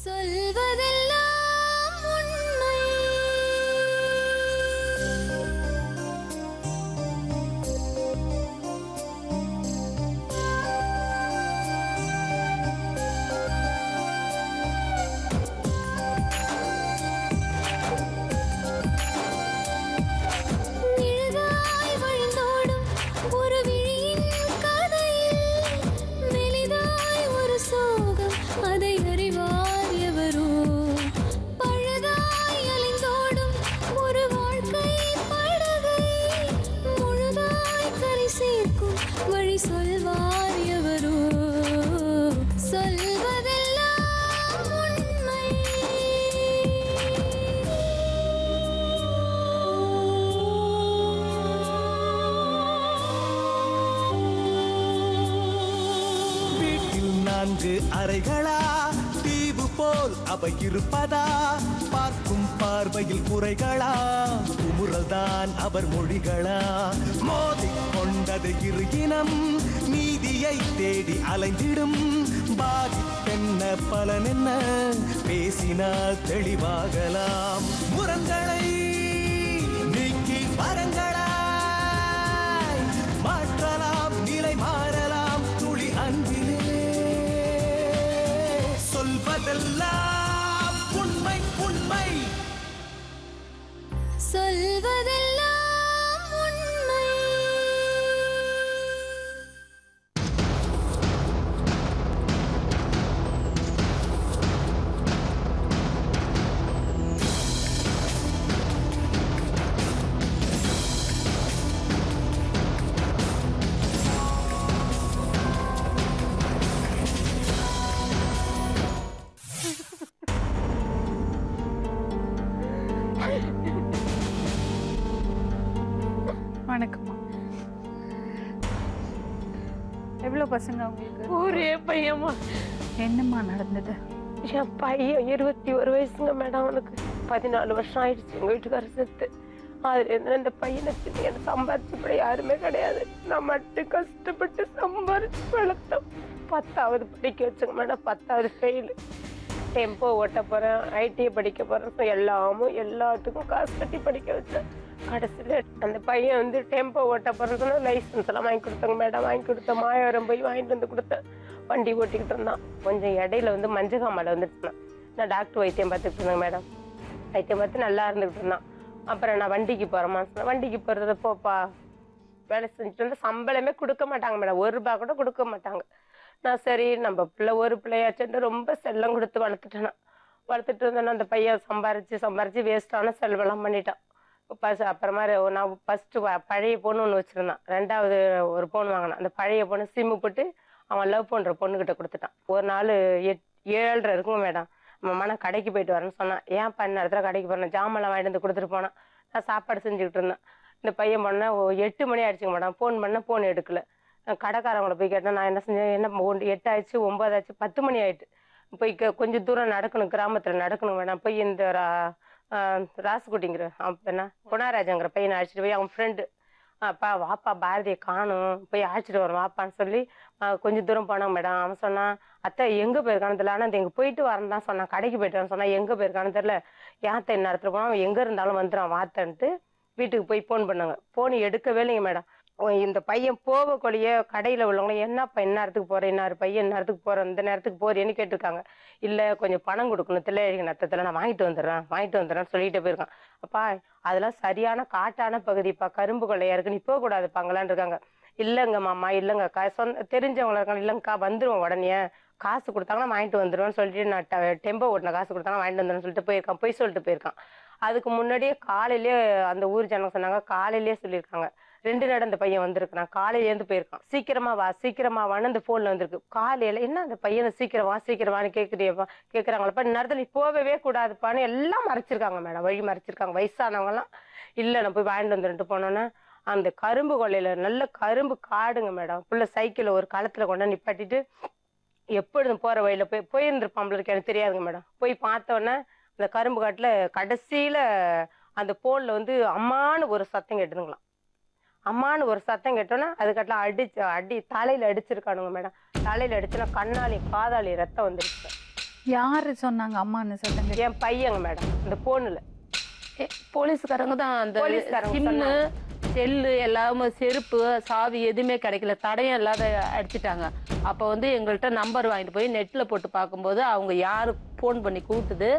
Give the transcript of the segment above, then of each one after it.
சொல்வதெல்லாம் உண்மை. நிழலாய் வழிந்தோடும் ஒரு விழியின் கதையில் மெலிதாய் ஒரு சோகம், அதை அறிவார் எவரோ. பழுதாய் அலைந்தோடும் ஒரு வாழ்க்கை படகை முழுதாய் கரை சேர்க்கும் வழி சொல்வார் எவரோ. சொல்வதெல்லாம் உண்மை. வீட்டில் 4 அறைகளா, தீவு போல் அவை இருப்பதா? பார்க்கும் பார்வையில் குறைகளா, குமுறல்தான் அவர் மொழிகளா? மோதிக் கொண்டது இரு இனம், நீதியை தேடி அலைந்திடும். பாதிப்பென்ன பலன் என்ன, பேசினால் தெளிவாகலாம். முரண்களை நீக்கி வரங்களாய் மாற்றலாம், நிலை மாறலாம் துளி அன்பிலே. சொல்வதெல்லாம் உண்மை உண்மை. சொல்வதெல்லாம் உண்மை. வணக்கம்மா. எவ்வளோ பசங்க உங்களுக்கு? ஒரே பையன்மா. என்னம்மா நடந்தது? என் பையன் 21 வயசுங்க மேடம். அவனுக்கு 14 வருஷம் ஆயிடுச்சு எங்க வீட்டுக்காரர் செத்து. அதுல இந்த பையனை எனக்கு சம்பாதிச்சப்பட யாருமே கிடையாது. நான் மட்டும் கஷ்டப்பட்டு சம்பாதிச்சு வளர்த்தோம். 10வது படிக்க வச்சுங்க மேடம். 10வது ஃபெயிலு. டெம்போ ஓட்ட போறேன், ஐடிஐ படிக்க போறேன், எல்லாத்துக்கும் காசு கட்டி படிக்க வச்சேன். கடைசியில் அந்த பையன் வந்து டெம்போ ஓட்ட போறதுன்னா லைசன்ஸ் எல்லாம் வாங்கி கொடுத்தாங்க மேடம். வாங்கி கொடுத்த மாயவரம் போய் வாங்கிட்டு வந்து கொடுத்தேன். வண்டி ஓட்டிக்கிட்டு இருந்தான். கொஞ்சம் இடையில வந்து மஞ்சகாமலை வந்துட்டுருந்தான். நான் டாக்டர் வைத்தியம் பார்த்துட்டு இருந்தேங்க மேடம். வைத்தியம் பார்த்து நல்லா இருந்துகிட்டு இருந்தான். அப்புறம் நான் வண்டிக்கு போகிறேம்மா சொன்னேன். வண்டிக்கு போகிறது போப்பா வேலை செஞ்சுட்டு வந்து சம்பளமே கொடுக்க மாட்டாங்க மேடம். 1 ரூபா கூட கொடுக்க மாட்டாங்க. நான் சரி நம்ம பிள்ளை ஒரு பிள்ளையாச்சுட்டு ரொம்ப செல்லம் கொடுத்து வளர்த்துட்டேன். வளர்த்துட்டு இருந்தேன்னா அந்த பையன் சம்பாரிச்சு வேஸ்டான செலவெல்லாம் பண்ணிட்டான். அப்புறமா நான் ஃபஸ்ட்டு பழைய பொண்ணு ஒன்று வச்சுருந்தான். 2வது ஒரு பொண்ணு வாங்கினான். அந்த பழைய பொண்ணு சிம்மு போட்டு அவன் லவ் பண்ணுற பொண்ணுக்கிட்ட கொடுத்துட்டான். ஒரு நாள் 7:30 இருக்குங்க மேடம். அம்மா நான் கடைக்கு போயிட்டு வரேன்னு சொன்னான். ஏன் பண்ண இடத்துல கடைக்கு போறேன், ஜாமெல்லாம் வாங்கிட்டு வந்து கொடுத்துட்டு போனான். நான் சாப்பாடு செஞ்சுக்கிட்டு இருந்தேன். இந்த பையன் பண்ண 8 மணி ஆயிடுச்சுங்க மேடம். ஃபோன் பண்ண ஃபோன் எடுக்கல. கடைக்காரவங்களை போய் கேட்டேன். நான் என்ன செஞ்சேன், என்ன 8 ஆயிடுச்சு, 9 ஆச்சு, 10 மணி ஆயிட்டு. போய் கொஞ்சம் தூரம் நடக்கணும், கிராமத்தில் நடக்கணும் மேடம். போய் இந்த ராசுக்குட்டிங்கிற என்ன குணாராஜங்கிற பையனை அழைச்சிட்டு போய் அவன் ஃப்ரெண்டு, அப்பா வாப்பா பாரதியை காணும், போய் அழைச்சிட்டு வரோம் வாப்பான்னு சொல்லி கொஞ்சம் தூரம் போனாங்க மேடம். அவன் சொன்னான், அத்தை எங்கே போயிருக்கானு தெரியல, ஆனால் அது எங்கே போயிட்டு வரேன்னு தான் சொன்னான். கடைக்கு போயிட்டு வரேன்னு சொன்னான். எங்கே போயிருக்கானு தெரியல, ஏத்த என்ன இடத்துல போனால் அவன் எங்கே இருந்தாலும் வந்துடுவான் வாத்தன்ட்டு வீட்டுக்கு போய் ஃபோன் பண்ணாங்க. ஃபோன் எடுக்கவே இல்லைங்க மேடம். இந்த பையன் போகக்கூடிய கடையில் உள்ளவங்களும் என்னப்பா என்ன நேரத்துக்கு போகிறேன், என்ன பையன் என்ன நேரத்துக்கு போகிறேன், இந்த நேரத்துக்கு போகிறேன்னு கேட்டிருக்காங்க. இல்லை கொஞ்சம் பணம் கொடுக்கணும், தில்லையழகி நத்தத்தில் நான் வாங்கிட்டு வந்துடுறேன்னு சொல்லிட்டு போயிருக்கான். அப்பா அதெல்லாம் சரியான காட்டான பகுதிப்பா, கரும்பு கொள்ளையா இருக்குன்னு இப்போ கூடாதுப்பாங்களான் இருக்காங்க. இல்லைங்க மாமா, இல்லைங்கக்கா, தெரிஞ்சவங்கள இருக்காங்க. இல்லைங்கக்கா வந்துடுவோம் உடனே, காசு கொடுத்தாங்கன்னா வாங்கிட்டு வந்துடுவேன்னு சொல்லிட்டு நான் டெம்போ ஓட்டின காசு கொடுத்தாங்கன்னா வாங்கிட்டு வந்துடுன்னு சொல்லிட்டு போயிருக்கான். போய் சொல்லிட்டு போயிருக்கான். அதுக்கு முன்னாடியே காலையிலேயே அந்த ஊர் ஜனங்க சொன்னாங்க, காலையிலேயே சொல்லியிருக்காங்க 2 நாள் அந்த பையன் வந்திருக்கான். காலையிலேருந்து போயிருக்கான். சீக்கிரமா வான்னு அந்த போன்ல வந்திருக்கு. காலையில என்ன அந்த பையனை சீக்கிரமான்னு கேட்குறாங்களப்பா. நேரத்தில் நீ போகவே கூடாதுப்பான்னு எல்லாம் மறைச்சிருக்காங்க மேடம். வழி மறைச்சிருக்காங்க. வயசானவங்க எல்லாம் இல்லை நான் போய் வாங்கிட்டு வந்துட்டு போனோன்னா அந்த கரும்பு கொள்ளையில நல்ல கரும்பு காடுங்க மேடம். புள்ள சைக்கிளை ஒரு களத்துல கொண்டு நிப்பாட்டிட்டு எப்பொழுதும் போற வழியில போயிருந்திருப்பாங்களுக்கு எனக்கு தெரியாதுங்க மேடம். போய் பார்த்தோன்னே அந்த கரும்பு காட்டுல கடைசியில அந்த போன்ல வந்து அம்மானு ஒரு சத்தம் கேட்டுதுங்களாம். அம்மானு ஒரு சத்தம் கேட்டோன்னா அதுக்கட்டலாம் தலையில அடிச்சிருக்கானுங்க மேடம். தலையில அடிச்சுன்னா கண்ணாலி காதாலி ரத்தம் வந்துருச்சு. யாரு சொன்னாங்க அம்மான்னு சத்தம் கேட்டு? என் பையங்க மேடம், இந்த போன்ல போலீஸ்காரங்க தான் அந்த போலீஸ்காரங்க சிம்மு சொன்னாங்க. செல்லு எல்லாமே, செருப்பு சாவி எதுவுமே கிடைக்கல, தடயம் இல்லாத அடிச்சிட்டாங்க. அப்போ வந்து எங்கள்கிட்ட நம்பர் வாங்கிட்டு போய் நெட்ல போட்டு பார்க்கும்போது அவங்க யாரு ஃபோன் பண்ணி கூப்பிட்டுது,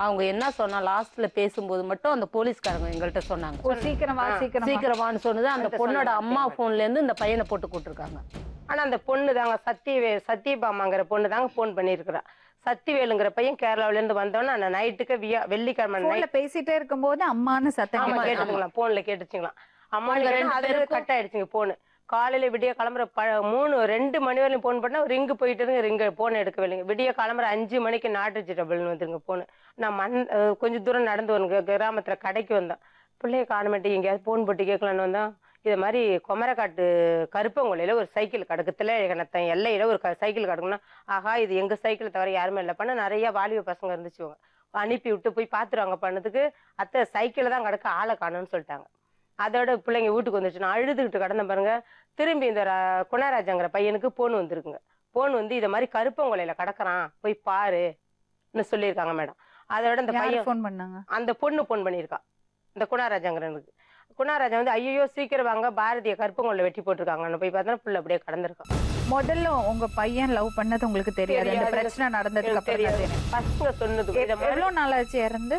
அவங்க என்ன சொன்னா லாஸ்ட்ல பேசும்போது மட்டும் அந்த போலீஸ்காரங்க எங்கள்கிட்ட சொன்னாங்க. ஓ, சீக்கிரம் வா சீக்கிரம் வா. சீக்கிரமானு சொன்னது அந்த பொண்ணோட அம்மா போன்ல இருந்து இந்த பையனை போட்டு கூப்பிட்டுருக்காங்க. ஆனா அந்த பொண்ணு தாங்க சத்தியபாமாங்கிற பொண்ணு தாங்க போன் பண்ணிருக்கிறா. சத்திவேலுங்கிற பையன் கேரளாவில இருந்து வந்தோன்னு அந்த நைட்டுக்கு வெள்ளிக்கிழமை போன்ல நைட் பேசிட்டே இருக்கும்போது அம்மான்னு சத்தம் ஆமா கேட்டு. கேட்டுச்சுங்களா, போன்ல கேட்டுச்சுங்களா. அம்மா ரெண்டு அது பேருக்கும் கட் ஆயிடுச்சுங்க போனு. காலையில விடிய கிளம்புற 2 மணி வரையும் போன் பண்ணா ரிங்கு போயிட்டு இருங்க, ரிங்க போன் எடுக்கவே இல்லைங்க. விடிய கிளம்புற 5 மணிக்கு நாட் ரிஜிட்டபிள்னு வந்துருங்க போனு. நான் கொஞ்சம் தூரம் நடந்து வருங்க, கிராமத்துல கடைக்கு வந்தேன். பிள்ளைய காணமாட்டி எங்கேயாவது போன் போட்டு கேட்கலான்னு வந்தா, இது மாதிரி குமரக்காட்டு கருப்பங்குளையில ஒரு சைக்கிள் கிடக்குத்துல எல்லையில ஒரு சைக்கிள் கிடக்குன்னா, ஆஹா இது எங்க சைக்கிள் தவிர யாருமே இல்லை பண்ண நிறைய வாலிப பசங்க இருந்துச்சுவாங்க. அனுப்பி விட்டு போய் பாத்துருவாங்க பண்ணதுக்கு, அத்தை சைக்கிள் தான் கிடக்கு, ஆளை காணும்னு சொல்லிட்டாங்க. அதோட பிள்ளைங்க வீட்டுக்கு வந்துச்சு. நான் அழுதுகிட்டு கடந்த பாருங்க. திரும்பி இந்த குணராஜங்கிற பையனுக்கு போன் வந்திருக்குங்க. போன் வந்து இதை மாதிரி கருப்பங்குளையில கிடக்குறான் போய் பாருன்னு சொல்லியிருக்காங்க மேடம். அதோட இந்த பையன் ஃபோன் பண்ணாங்க? அந்த பொண்ணு போன் பண்ணியிருக்கா இந்த குணராஜங்கிறனுக்கு. குணராஜா வந்து ஐயோ சீக்கிரம் வாங்க, பாரதிய கருப்பங்குள்ள வெட்டி போட்டிருக்காங்கன்னு போய் பார்த்தா புள்ள அப்படியே கடந்திருக்கான். முதல்ல உங்க பையன் லவ் பண்ணது உங்களுக்கு தெரியாது? அந்த பிரச்சனை நடந்ததுக்கு அப்புறம் தெரியாது. பசங்க சொன்னது எவ்வளவு நாள் ஆச்சு இறந்து?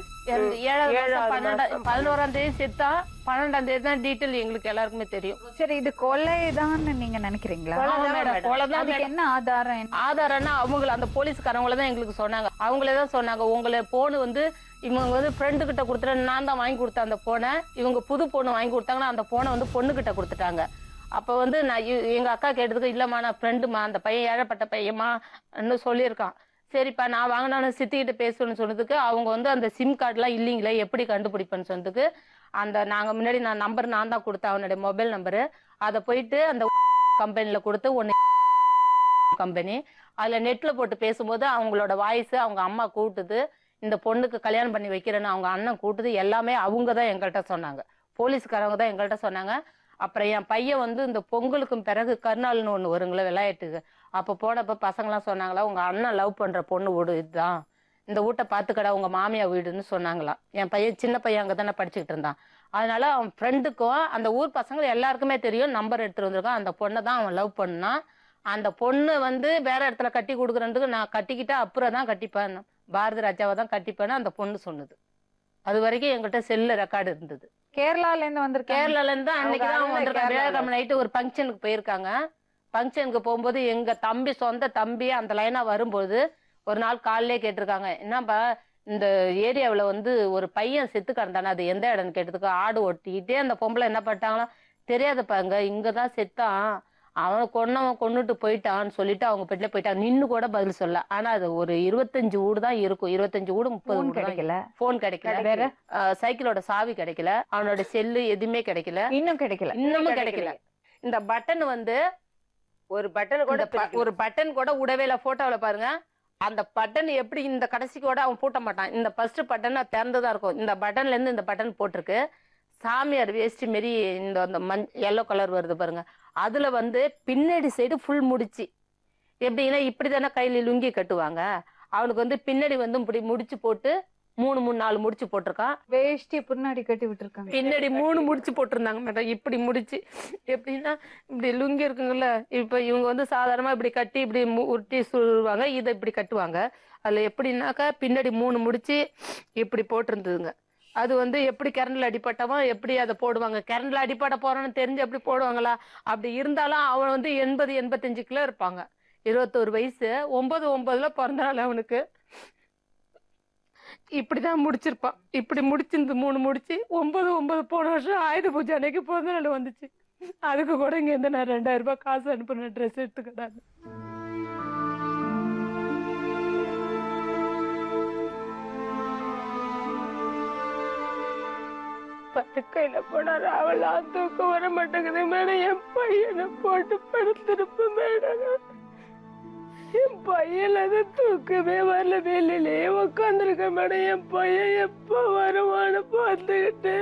11ஆம் தேதி செத்தா, 12ஆம் தேதி தான் டீட்டெயில் எங்களுக்கு எல்லாருக்குமே தெரியும். சரி, இது கொலைதான் நீங்க நினைக்கிறீங்களா? அதுக்கு என்ன ஆதாரம்? ஆதாரம்னா அவங்க அந்த போலீஸ்காரங்கள தான் எங்களுக்கு சொன்னாங்க. அவங்களே தான் சொன்னாங்க, உங்களை போன் வந்து இவங்க வந்து ஃப்ரெண்டு கிட்ட கொடுத்துட்டு, நான் தான் வாங்கி கொடுத்தேன் அந்த போனை. இவங்க புது போனை வாங்கி கொடுத்தாங்கன்னா அந்த போனை வந்து பொண்ணு கிட்ட கொடுத்துட்டாங்க. அப்ப வந்து நான் எங்க அக்கா கேட்டதுக்கு, இல்லம்மா நான் ஃப்ரெண்டுமா, அந்த பையன் ஏழப்பட்ட பையன்மான்னு சொல்லியிருக்கான். சரிப்பா நான் வாங்கினாலும் சித்திக்கிட்ட பேசணும்னு சொன்னதுக்கு, அவங்க வந்து அந்த சிம் கார்டுலாம் இல்லைங்களே எப்படி கண்டுபிடிப்பேன்னு சொன்னதுக்கு, அந்த நாங்க முன்னாடி நம்பர் நான் தான் கொடுத்தேன், அவனுடைய மொபைல் நம்பரு. அதை போயிட்டு அந்த கம்பெனில கொடுத்து ஒன்னு கம்பெனி அதுல நெட்ல போட்டு பேசும்போது அவங்களோட வாய்ஸ் அவங்க அம்மா கூட்டுது, இந்த பொண்ணுக்கு கல்யாணம் பண்ணி வைக்கிறேன்னு அவங்க அண்ணன் கூட்டுது, எல்லாமே அவங்க தான் எங்கள்கிட்ட சொன்னாங்க. போலீஸ்காரங்க தான் எங்கள்கிட்ட சொன்னாங்க. அப்புறம் என் பையன் வந்து இந்த பொங்கலுக்கும் பிறகு கருநாள்னு ஒண்ணு வருங்களே விளையாட்டுக்கு, அப்ப போனப்ப பசங்களாம் சொன்னாங்களா, உங்க அண்ணன் லவ் பண்ற பொண்ணு வீடு இதுதான், இந்த வீட்டை பாத்துக்கடா உங்க மாமியா வீடுன்னு சொன்னாங்களாம். என் பையன் சின்ன பையன் அங்கதானே படிச்சுக்கிட்டு இருந்தான். அதனால அவன் ஃப்ரெண்டுக்கும் அந்த ஊர் பசங்க எல்லாருக்குமே தெரியும், நம்பர் எடுத்துட்டு வந்திருக்கான். அந்த பொண்ணை தான் அவன் லவ் பண்ணான். அந்த பொண்ணு வந்து வேற இடத்துல கட்டி கொடுக்குறதுக்கு, நான் கட்டிக்கிட்டா அப்புறம் தான் கட்டிப்பேன், பாரதி ராஜாவை தான் கட்டிப்பேன்னு அந்த பொண்ணு சொன்னது. அது வரைக்கும் எங்கிட்ட செல்ல ரெக்கார்டு இருந்தது. கேரளால இருந்து வந்திருக்காங்க. கேரளால இருந்து அன்னைக்குதான் அவங்க வந்திருக்காங்க. வியாழக்கிழமை நைட்டு ஒரு ஃபங்க்ஷனுக்கு போயிருக்காங்க. ஃபங்க்ஷனுக்கு போகும்போது எங்க தம்பி, சொந்த தம்பி அந்த லைனா வரும்போது ஒரு நாள் காலையிலே கேட்டிருக்காங்க, என்னப்பா இந்த ஏரியாவில் வந்து ஒரு பையன் செத்து கிடந்தானே, அது எந்த இடம்னு கேட்டதுக்கு, ஆடு ஒட்டிக்கிட்டே அந்த பொம்பளை என்ன பண்ணிட்டாங்களாம், தெரியாதப்பாங்க இங்கதான் செத்தான், அவன் கொன்னுட்டு போயிட்டான்னு சொல்லிட்டு அவங்க பெட்ல போயிட்டாங்க. நின்னு கூட பதில் சொல்ல. ஆனா அது ஒரு 25 வீடு தான் இருக்கும், 25 வீடு 30 கிடைக்கல. போன் கிடைக்கல, வேற சைக்கிளோட சாவி கிடைக்கல, அவனோட செல்லு எதுவுமே கிடைக்கல, இன்னும் கிடைக்கல, இன்னமும் கிடைக்கல. இந்த பட்டன் வந்து ஒரு பட்டன் கூட உடவேல போட்டோல பாருங்க. அந்த பட்டன் எப்படி இந்த கடைசிக்கு கூட அவன் பூட்ட மாட்டான். இந்த ஃபர்ஸ்ட் பட்டன் திறந்துதான் இருக்கும். இந்த பட்டன்ல இருந்து இந்த பட்டன் போட்டிருக்கு. சாமியார் வேஷ்டி மாரி இந்த எல்லோ கலர் வருது பாருங்க, அதுல வந்து பின்னாடி சைடு ஃபுல் முடிச்சு, எப்படின்னா இப்படிதானே கையில லுங்கி கட்டுவாங்க, அவனுக்கு வந்து பின்னாடி வந்து இப்படி முடிச்சு போட்டு 3-4 முடிச்சு போட்டிருக்கான். வேஷ்டி பின்னாடி கட்டி விட்டுருக்காங்க. பின்னாடி 3 முடிச்சு போட்டிருந்தாங்க மேடம். இப்படி முடிச்சு எப்படின்னா இப்படி லுங்கி இருக்குங்கல்ல, இப்ப இவங்க வந்து சாதாரணமா இப்படி கட்டி இப்படி உருட்டி சொல்லுவாங்க, இதை இப்படி கட்டுவாங்க. அதுல எப்படின்னாக்கா பின்னாடி 3 முடிச்சு இப்படி போட்டிருந்ததுங்க. அது வந்து எப்படி கரண்ட்ல அடிப்பட்டவன் எப்படி அதை போடுவாங்க, கரண்ட்ல அடிப்பட போறான்னு தெரிஞ்சு அப்படி போடுவாங்களா? அப்படி இருந்தாலும் அவன் வந்து 80-85 கிலோ இருப்பாங்க. 21 வயசு, 9/9 பிறந்தனால அவனுக்கு இப்படிதான் முடிச்சிருப்பான். இப்படி முடிச்சிருந்து 3 முடிச்சு 9/9 போன வருஷம் ஆயுத பூஜை அன்னைக்கு பிறந்த நாள் வந்துச்சு. அதுக்கு கூட இங்க இருந்து நான் 2000 ரூபாய் காசு அனுப்புனேன், ட்ரெஸ் எடுத்துக்கிட்டாங்க. படுக்கையில போனா ராவெல்லாம் தூக்கம் வர மாட்டேங்குது மேடம். என் பையனை போட்டு படுத்திருப்ப மேடம். என் பையன் அதை தூக்கமே வரல, வெளியிலேயே உக்காந்துருக்க மேடம். என் பையன் எப்ப வருவான்னு பார்த்துக்கிட்டு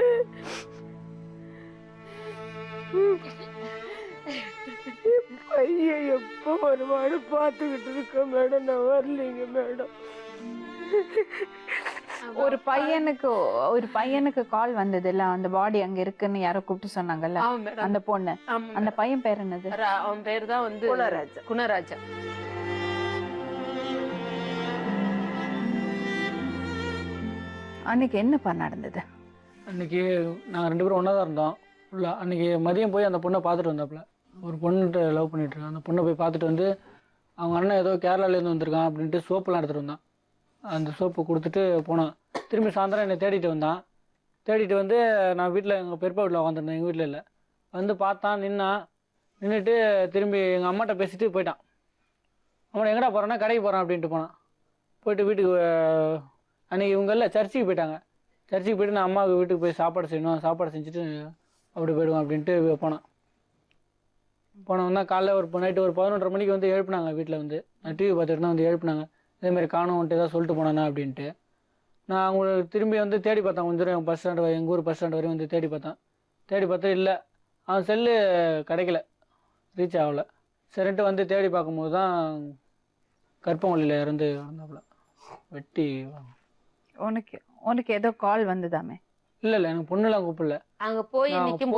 என் பையன் எப்ப வருவான்னு பார்த்துக்கிட்டு இருக்க மேடம். நான் வரலீங்க மேடம். ஒரு பையனுக்கு கால் வந்ததுல்ல, அந்த பாடி அங்க இருக்குன்னு யாரோ கூப்பிட்டு சொன்னாங்கல்ல, ஆமா மேடம். அந்த பொண்ணு, ஆமா அந்த பையன் பேர் என்னது? அவன் பேர் தான் வந்து குணராஜா. குணராஜா. அன்னைக்கு என்னப்பா நடந்தது? அன்றைக்கி நாங்கள் 2 பேரும் ஒன்றா தான் இருந்தோம் ஃபுல்லாக. அன்றைக்கி மதியம் போய் அந்த பொண்ணை பார்த்துட்டு வந்தாப்புல. ஒரு பொண்ணுகிட்ட லவ் பண்ணிகிட்ருக்கான். அந்த பொண்ணை போய் பார்த்துட்டு வந்து அவங்க அண்ணன் ஏதோ கேரளாலேருந்து வந்திருக்கான் அப்படின்ட்டு சோப்புலாம் எடுத்துகிட்டு வந்தான். அந்த சோப்பு கொடுத்துட்டு போனான். திரும்பி சாயந்தரம் என்னை தேடிட்டு வந்தான். தேடிட்டு வந்து நான் வீட்டில் எங்கள் பெரியப்பா வீட்டில் உட்காந்துருந்தேன், எங்கள் வீட்டில் இல்லை. வந்து பார்த்தான், நின்றுட்டு திரும்பி எங்கள் அம்மாட்ட பேசிட்டு போயிட்டான். அவனை எங்கடா போகிறான்னா கடைக்கு போகிறான் அப்படின்ட்டு போனான். போயிட்டு வீட்டுக்கு அன்றைக்கி இவங்க இல்லை சர்ச்சுக்கு போயிட்டாங்க. சர்ச்சுக்கு போய்ட்டு நான் அம்மாவுக்கு வீட்டுக்கு போய் சாப்பாடு செய்யணும், சாப்பாடு செஞ்சுட்டு அப்படி போயிடுவேன் அப்படின்ட்டு போனான். போனவன் தான் காலைல நைட்டு ஒரு 11:30 மணிக்கு வந்து எழுப்பினாங்க. வீட்டில் வந்து நான் டிவி பார்த்துட்டு தான் வந்து எழுப்பினாங்க. இதேமாதிரி காணும்ன்ட்டு ஏதாவது சொல்லிட்டு போனானா அப்படின்ட்டு. நான் அவங்களுக்கு திரும்பி வந்து தேடி பார்த்தேன். கொஞ்சம் தூரம் பஸ் ஸ்டாண்டு, எங்கள் ஊர் பஸ் ஸ்டாண்டு வரையும் வந்து தேடி பார்த்தா இல்லை, அவன் செல்லு கிடைக்கல, ரீச் ஆகலை. சரின்ட்டு வந்து தேடி பார்க்கும்போது தான் கற்பங்குழியில் இருந்து வந்தாப்புல வெட்டி. உனக்கு ஏதோ கால் வந்ததாமே? இல்லை எனக்கு பொண்ணுலாம் கூப்பிடல. அங்க போய் நிற்கும்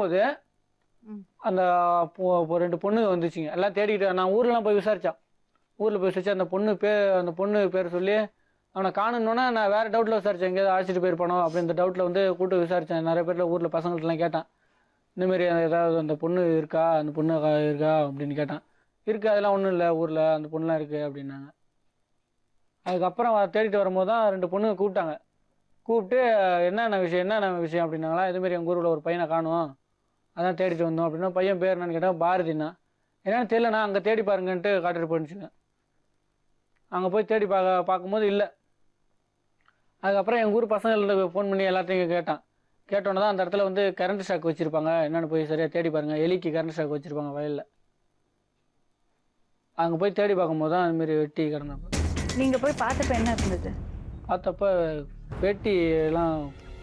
போது அந்த 2 பொண்ணுங்க வந்துச்சுங்க. எல்லாம் தேடிக்கிட்டு நான் ஊர்லாம் போய் விசாரித்தான். ஊரில் போய் விசாரிச்சா அந்த பொண்ணு பேர் சொல்லி அவனை காணணுன்னா நான் வேறு டவுட்டில் விசாரித்தேன், எங்கேயாவது அழைச்சிட்டு போயிருப்பானோ அப்படின்ற டவுட்டில் வந்து கூப்பிட்டு விசாரித்தேன். நிறைய பேரில் ஊரில் பசங்கள்ட்டலாம் கேட்டான், இந்தமாரி ஏதாவது அந்த பொண்ணு இருக்கா அப்படின்னு கேட்டான். இருக்குது, அதெல்லாம் ஒன்றும் இல்லை, ஊரில் அந்த பொண்ணுலாம் இருக்குது அப்படின்னாங்க. அதுக்கப்புறம் தேடிட்டு வரும்போது தான் 2 பொண்ணுங்க கூப்பிட்டாங்க. கூப்பிட்டு என்னென்ன விஷயம் அப்படின்னாங்களா. இதுமாரி எங்கள் ஊரில் ஒரு பையனை காணும், அதான் தேடிட்டு வந்தோம் அப்படின்னா. பையன் பேர் என்னன்னு கேட்டால் பாரதினா. என்னென்னு தெரியலண்ணா, அங்கே தேடி பாருங்கன்ட்டு காட்டிட்டு போயிடுச்சுங்க. அங்கே போய் தேடி பார்க்கும்போது இல்லை. அதுக்கப்புறம் எங்கள் ஊர் பசங்களுக்கு ஃபோன் பண்ணி எல்லாத்தையும் கேட்டோன்னே தான் அந்த இடத்துல வந்து கரண்ட் ஷாக் வச்சுருப்பாங்க, என்னென்னு போய் சரியாக தேடி பாருங்கள். எலிக்கு கரண்ட் ஷாக் வச்சுருப்பாங்க வயலில். அங்கே போய் தேடி பார்க்கும்போது தான் அதுமாரி வெட்டி கிடந்தப்போ. நீங்கள் போய் பார்த்தப்ப என்ன இருந்தது? பார்த்தப்ப வேட்டி எல்லாம்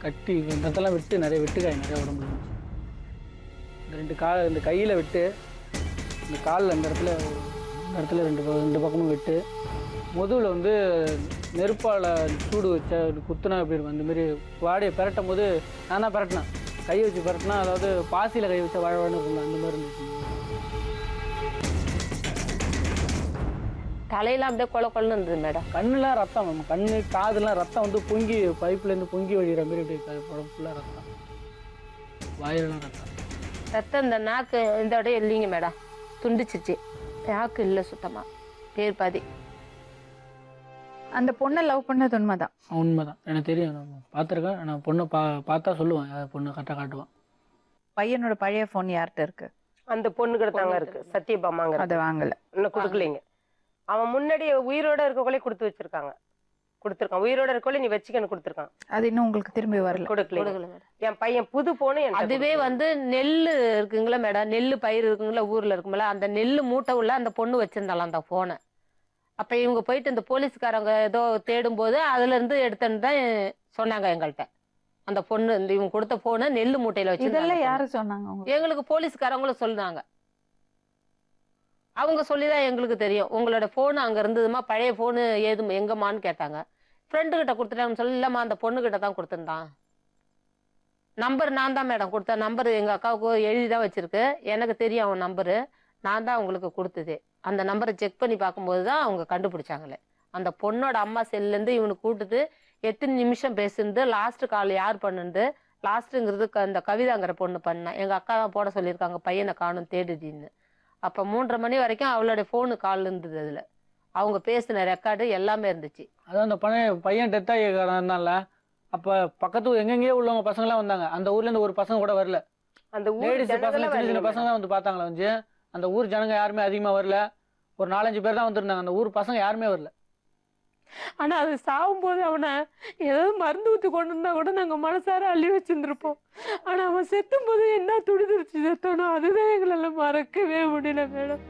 கட்டி இந்த இடத்தெல்லாம் விட்டு நிறைய வெட்டுக்காய் நிறைய உடம்புல இருந்துச்சு. இந்த கையில் வெட்டு, இந்த காலில் இந்த இடத்துல 2 பக்கமும் வெட்டு. முதுகில் வந்து நெருப்பால் சூடு வச்ச குத்துனா எப்படி இருக்கும் அந்தமாரி. வாடையை பெரட்டும் போது நான் தான் பெரட்டினேன், கையை வச்சு பெரட்டினா, அதாவது பாசியில் கை வச்சா வாழவான்னு இருக்கும் அந்த மாதிரி இருந்துச்சு. தலையெல்லாம் அப்படியே கொலன்னு இருந்தது மேடம். கண்ணுலாம் ரத்தம் மேம், கண்ணு காதுலாம் ரத்தம் வந்து பொங்கி பைப்லேருந்து பொங்கி வழிகிற மாதிரி அப்படி உடம்பு ஃபுல்லாக ரத்தம், வாயிலெலாம் ரத்தம். இந்த நாக்கு இந்த இடம் இல்லைங்க மேடம், துண்டிச்சிச்சு. நாக்கு இல்லை சுத்தமாக, பேர் பாதி. அந்த பொண்ணை லவ் பண்ணது உண்மைதான்? உண்மைதான், எனக்கு தெரியும், நான் பார்த்துருக்கேன். நான் பொண்ணை பார்த்தா சொல்லுவேன், பொண்ணு கரெக்டாக காட்டுவான். பையனோட பழைய ஃபோன் யார்கிட்ட இருக்கு? அந்த பொண்ணுகிட்ட தாங்க இருக்கு, சத்யபாமாங்க. அதை வாங்கல, இன்னும் கொடுக்கலைங்க. அவன் முன்னாடி உயிரோட இருக்கக்குள்ளே கொடுத்துருக்கான். உயிரோட இருக்கக்குள்ளே நீ வச்சுக்கன்னு கொடுத்துருக்கான். அது இன்னும் உங்களுக்கு திரும்பி வரல? கொடுக்கல. என் பையன் புது போன அதுவே வந்து நெல்லு இருக்குங்களா மேடம், நெல்லு பயிர் இருக்குங்களா ஊர்ல இருக்குங்களா, அந்த நெல்லு மூட்டை உள்ள அந்த பொண்ணு வச்சிருந்தாலும் அந்த போனை. அப்ப இவங்க போயிட்டு இந்த போலீஸ்காரங்க ஏதோ தேடும் போது அதுல இருந்து எடுத்துன்னு தான் சொன்னாங்க எங்கள்கிட்ட. அந்த பொண்ணு இந்த இவங்க கொடுத்த போனை நெல்லு மூட்டையில வச்சு. இதெல்லாம் யாரு சொன்னாங்க? எங்களுக்கு போலீஸ்காரங்களும் சொன்னாங்க. அவங்க சொல்லிதான் எங்களுக்கு தெரியும், உங்களோட போனு அங்க இருந்ததுமா, பழைய போனு ஏதும் எங்கம்மான்னு கேட்டாங்க. ஃப்ரெண்டு கிட்ட கொடுத்துட்டாங்கன்னு சொல்லி, இல்லம்மா அந்த பொண்ணு கிட்ட தான் கொடுத்துருந்தான். நம்பர் நான் தான் மேடம் கொடுத்தேன். நம்பர் எங்க அக்காவுக்கு எழுதிதான் வச்சிருக்கு, எனக்கு தெரியும் அவன் நம்பரு, நான் தான் அவங்களுக்கு கொடுத்தது. அந்த நம்பரை செக் பண்ணி பார்க்கும்போது தான் அவங்க கண்டுபிடிச்சாங்களே. அந்த பொண்ணோட அம்மா செல்லேருந்து இவனுக்கு கூட்டுட்டு எத்தனை நிமிஷம் பேசுனது, லாஸ்ட் கால் யார் பண்ணுது, லாஸ்ட்டுங்கிறது அந்த கவிதாங்கிற பொண்ணு பண்ணா. எங்க அக்கா தான் போட சொல்லியிருக்காங்க, பையனை காணும் தேடுதின்னு. அப்போ 3:30 மணி வரைக்கும் அவளோட ஃபோனு கால் இருந்தது. அதில் அவங்க பேசின ரெக்கார்டு எல்லாமே இருந்துச்சு. அதான் அந்த பையன் டெத்தாகினால அப்போ பக்கத்து எங்கெங்கேயோ உள்ளவங்க பசங்களாம் வந்தாங்க. அந்த ஊர்லேருந்து ஒரு பசங்க கூட வரல. அந்த லேடிஸ் பசங்க சின்ன பசங்க தான் வந்து பார்த்தாங்களா வந்து. அந்த ஊர் ஜனங்க யாருமே அதிகமாக வரல, ஒரு 4-5 பேர் தான் வந்துருந்தாங்க. அந்த ஊர் பசங்க யாருமே வரல. ஆனா அது சாகும்போது அவனை ஏதாவது மருந்து ஊற்றி கொண்டு இருந்தா கூட நாங்க மனசார அள்ளி வச்சிருந்துருப்போம். ஆனா அவன் செத்தும் போது என்ன துடிதுடிச்சு செத்தானோ அதுதான் எங்களால மறக்கவே முடியல மேடம்.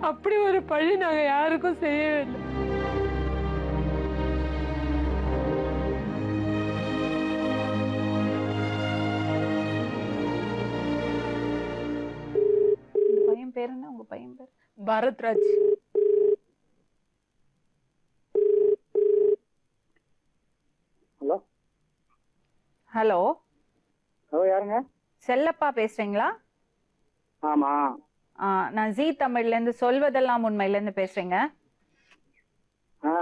அப்படி ஒரு பழி நாங்க யாருக்கும் செய்யவே இல்லை. பையன் பேர் என்ன? உங்க பையன் பேர்? பரத்ராஜ். ஹலோ, ஹலோ, யாருங்க? செல்லப்பா பேசுறீங்களா? ஆமா. நான் ஜீ தமிழ்ல இருந்து சொல்வதெல்லாம் உண்மையில இருந்து பேசுறேங்க. ஆ,